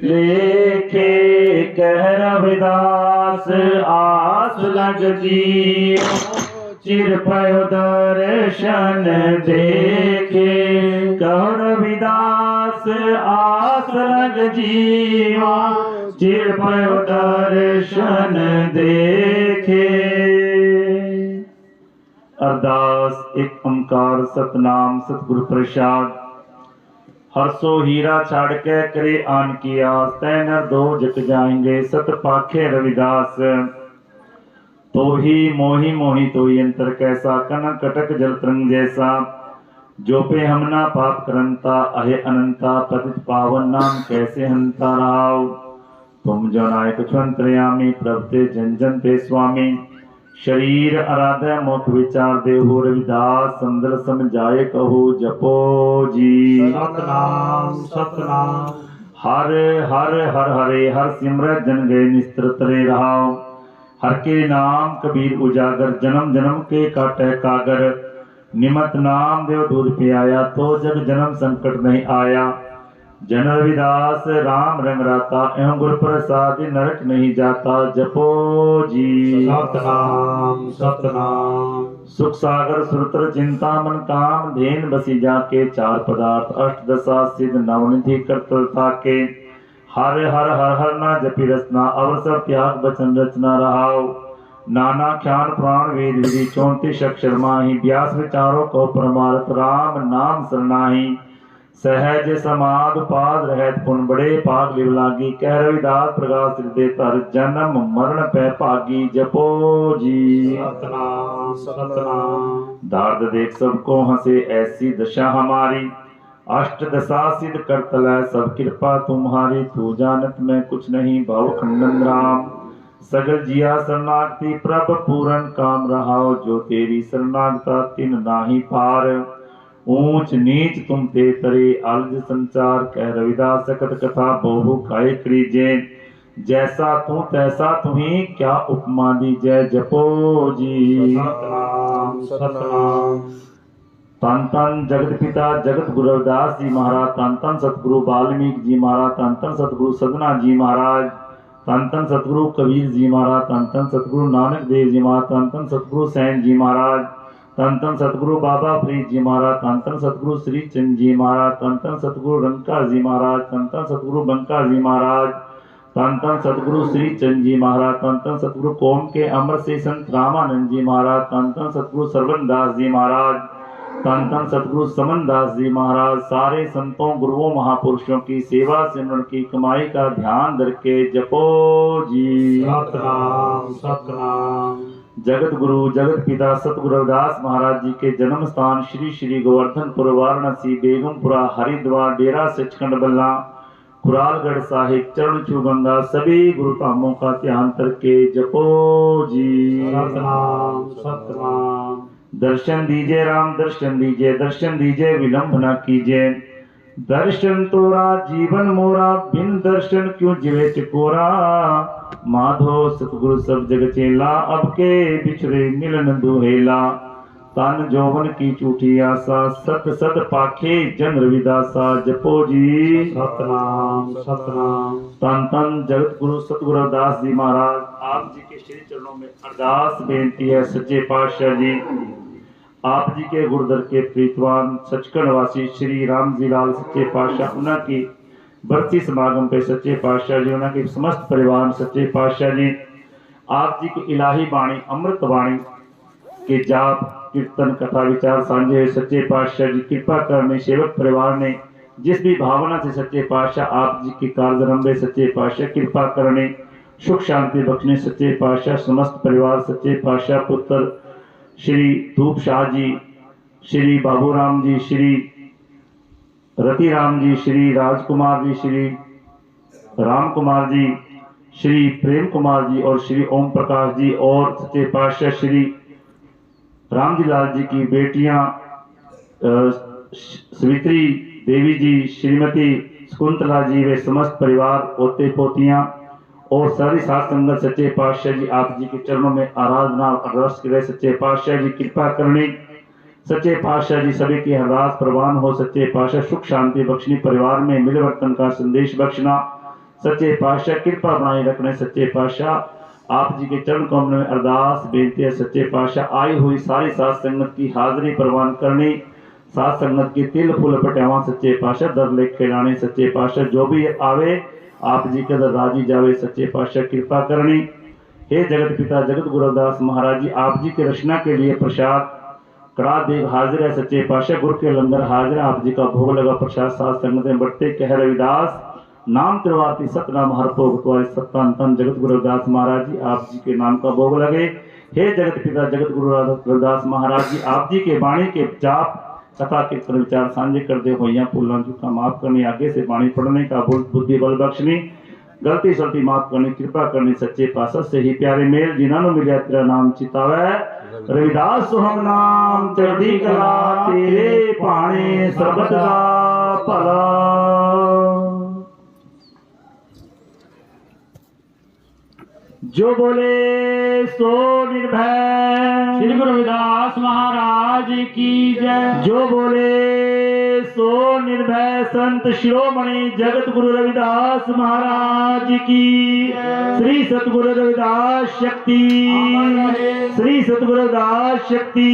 Speaker 2: लेखे कह रविदास आस लग जी चिर पयो दर्शन देखे कह रविदास आस लग जीवा चिर पयो दर्शन देखे। अरदास एक ओंकार सतनाम सतगुरु प्रसाद हरसो हीरा छाड़ के करे आन की आस तै नर दो जग जाएंगे सत पाखे रविदास तो ही मोही तो ही अंतर कैसा कनक कटक जल तरंग जैसा जो पे हमना पाप करंता अहे अनंता पतित पावन नाम कैसे हंता राव तुम जो नायक छंत्रयामी प्रभते जन जन ते स्वामी शरीर आराधय मुख विचार देहु रविदास संदर समझाए कहो जपो जी
Speaker 3: सतनाम सतनाम।
Speaker 2: हर हर हर हरे हर सिमरत जन गए निस्त्र तरे रहाओ हर के नाम कबीर उजागर जन्म जन्म के काटे कागर निमत नाम देव दूध पियाया तो जग जन्म संकट नहीं आया जन रविदास राम रंग राता एवं गुरु प्रसाद नरक नहीं जाता जपो जी
Speaker 3: सतनाम सतनाम।
Speaker 2: सुख सागर सुरतर चिंता मन काम धेन बसी जाके चार पदार्थ अष्ट दशा सिद्ध नवनिधि करतलता के हर हर हर हर ना जपी रचना अवसर त्याग बचन रचना रहाओ नाना ख्यान प्राण वेद विधि 34 अक्षर माही व्यास विचारों को परमार्थ राम नाम सरनाही सहज समाध पाद रहत पुन बड़े पाग लिव लागी कह रविदास प्रकाश हृदय तर जन्म मरण पै भागी जपो जी
Speaker 3: सतनाम सतनाम।
Speaker 2: दार्द देख सबको हंसे ऐसी दशा हमारी अष्ट दशा सिद्ध करतल है सब कृपा तुम्हारी तू जानत में कुछ नहीं भाव खंडन राम सगल जिया शरणागति प्रभ पूरन काम रहाओ जो तेरी शरणागता तिन नाही पार ऊंच नीच तुम ते तरे अलज संचार कह रविदास सकत कथा बहु काय करीजे जैसा तू तैसा तुम्ही क्या उपमा दीजय जपो जी
Speaker 3: सतनाम सतनाम।
Speaker 2: तन तन जगत पिता जगत गुरु रविदास जी महाराज तन तन सतगुरु वाल्मीकि जी महाराज तन तन सतगुरु सदना जी महाराज तन तन सतगुरु कबीर जी महाराज तन तन सतगुरु नानक देव जी महाराज तन तन सतगुरु सैन जी महाराज तन तन सतगुरु बाबा फरीद जी महाराज तन तन सतगुरु श्री चंद जी महाराज तन तन सतगुरु रंका जी महाराज तन तन सतगुरु बंका जी महाराज तन तन सतगुरु श्री चंद जी महाराज तन तन सतगुरु कोम के अमर से संत रामानंद जी महाराज तन तन सतगुरु सरवन दास जी महाराज तन तन सतगुरु समन दास जी महाराज सारे संतों गुरुओं महापुरुषों की सेवा सिमरन की कमाई का ध्यान करके जपो जी
Speaker 3: सतनाम सतनाम।
Speaker 2: जगत गुरु जगत पिता सतगुरु रविदास महाराज जी के जन्म स्थान श्री श्री गोवर्धनपुर वाराणसी बेगमपुरा हरिद्वार डेरा सचखंड बल्ला कुरालगढ़ साहिब चरण छू गंगा सभी गुरु धामों का ध्यान करके जपो जी
Speaker 3: सतनाम सतनाम।
Speaker 2: दर्शन दीजिए राम दर्शन दीजिए विलंब न कीजिए दर्शन तोरा जीवन मोरा बिन दर्शन क्यों जिवे चकोरा माधो सतगुरु सब जग चेला अब के बिछड़े मिलन दुहेला तन जौवन की झूठी आशा सत सत पाखे जन रविदासा जपो जी
Speaker 3: सतनाम सतनाम।
Speaker 2: तन तन जगत गुरु सतगुरु दास जी महाराज
Speaker 1: आप जी के श्री चरणों में अरदास बेनती है सच्चे पातशाह जी, आप जी के गुरुदर के प्रीतवान सचखंड वासी श्री राम जी लाल सच्चे पातशाह उन्होंने की बरसी समागम पे सच्चे पातशाह जी उन्होंने के समस्त परिवार सच्चे पातशाह जी, आप जी की इलाही बाणी अमृत बाणी के जाप कीर्तन कथा विचार साझे हुए सच्चे पातशाह जी कृपा करने सेवक परिवार ने जिस भी भावना से सच्चे पातशाह आप जी के कार्यरंभे सच्चे पातशाह कृपा करने सुख शांति बख्शने सच्चे पातशाह समस्त परिवार सच्चे पातशाह पुत्र श्री धूप शाह जी, श्री बाबूराम जी, श्री रतिराम जी, श्री राजकुमार जी, श्री राम कुमार जी, श्री प्रेम कुमार जी और श्री ओम प्रकाश जी और सच्चे पातशाह श्री राम जी लाल जी की बेटियां सवित्री देवी जी, श्रीमती शकुंतला जी, वे समस्त परिवार पोते पोतियां और सारी साथ संगत सच्चे पातशाह जी आप जी के चरणों में आराधना अरदास करे सच्चे पातशाह जी कृपा करनी सच्चे पातशाह जी सभी की अरदास प्रवान हो सच्चे पातशाह सुख शांति बख्शनी परिवार में मिलवर्तन का संदेश बख्शना सच्चे पातशाह कृपा बनाए रखने सच्चे पातशाह आप जी के चरण कमल में अरदास बेनती है सच्चे पातशाह आई हुई सारी साथ संगत की हाजिरी प्रवान करनी साथ संगत की तिल फूल पटावा सच्चे पातशाह दर लेख खिलाने सच्चे पातशाह जो भी आवे आप जी के दर राजी जावे सच्चे पातशाह कृपा करनी। हे जगत पिता जगत गुरु रविदास महाराज जी आप जी की रचना के लिए प्रसाद कड़ा देव हाजिर है सच्चे पातशाह गुरु के लंगर हाजिर आप जी का भोग लगा प्रसाद साथ संगत में बढ़ते कह रविदास नाम तिरवाती सतनाम हर भोग तुम्हारे सत्तान जगत गुरु रविदास महाराज जी आप जी के नाम का भोग लगे। हे जगत पिता जगत गुरु रविदास महाराज जी आप जी के वाणी के जाप कथा कीर्तन विचार साझे करते हुए भूलना चूका माफ करनी आगे से वाणी पढ़ने का बुद्धि बल बख्शनी गलती सलती माफ करनी कृपा करनी सच्चे पातशाह से ही प्यारे मेल जिन्होंने मिलिया तेरा नाम चितावै रविदास सुहम नाम चढ़ी कला तेरे पाने सर्बत का भला। जो बोले सो निर्भय
Speaker 2: श्री गुरु रविदास महाराज की जय।
Speaker 1: जो बोले सो निर्भय संत शिरोमणि जगत गुरु रविदास महाराज की श्री सतगुरु रविदास शक्ति, श्री सतगुरु रविदास शक्ति।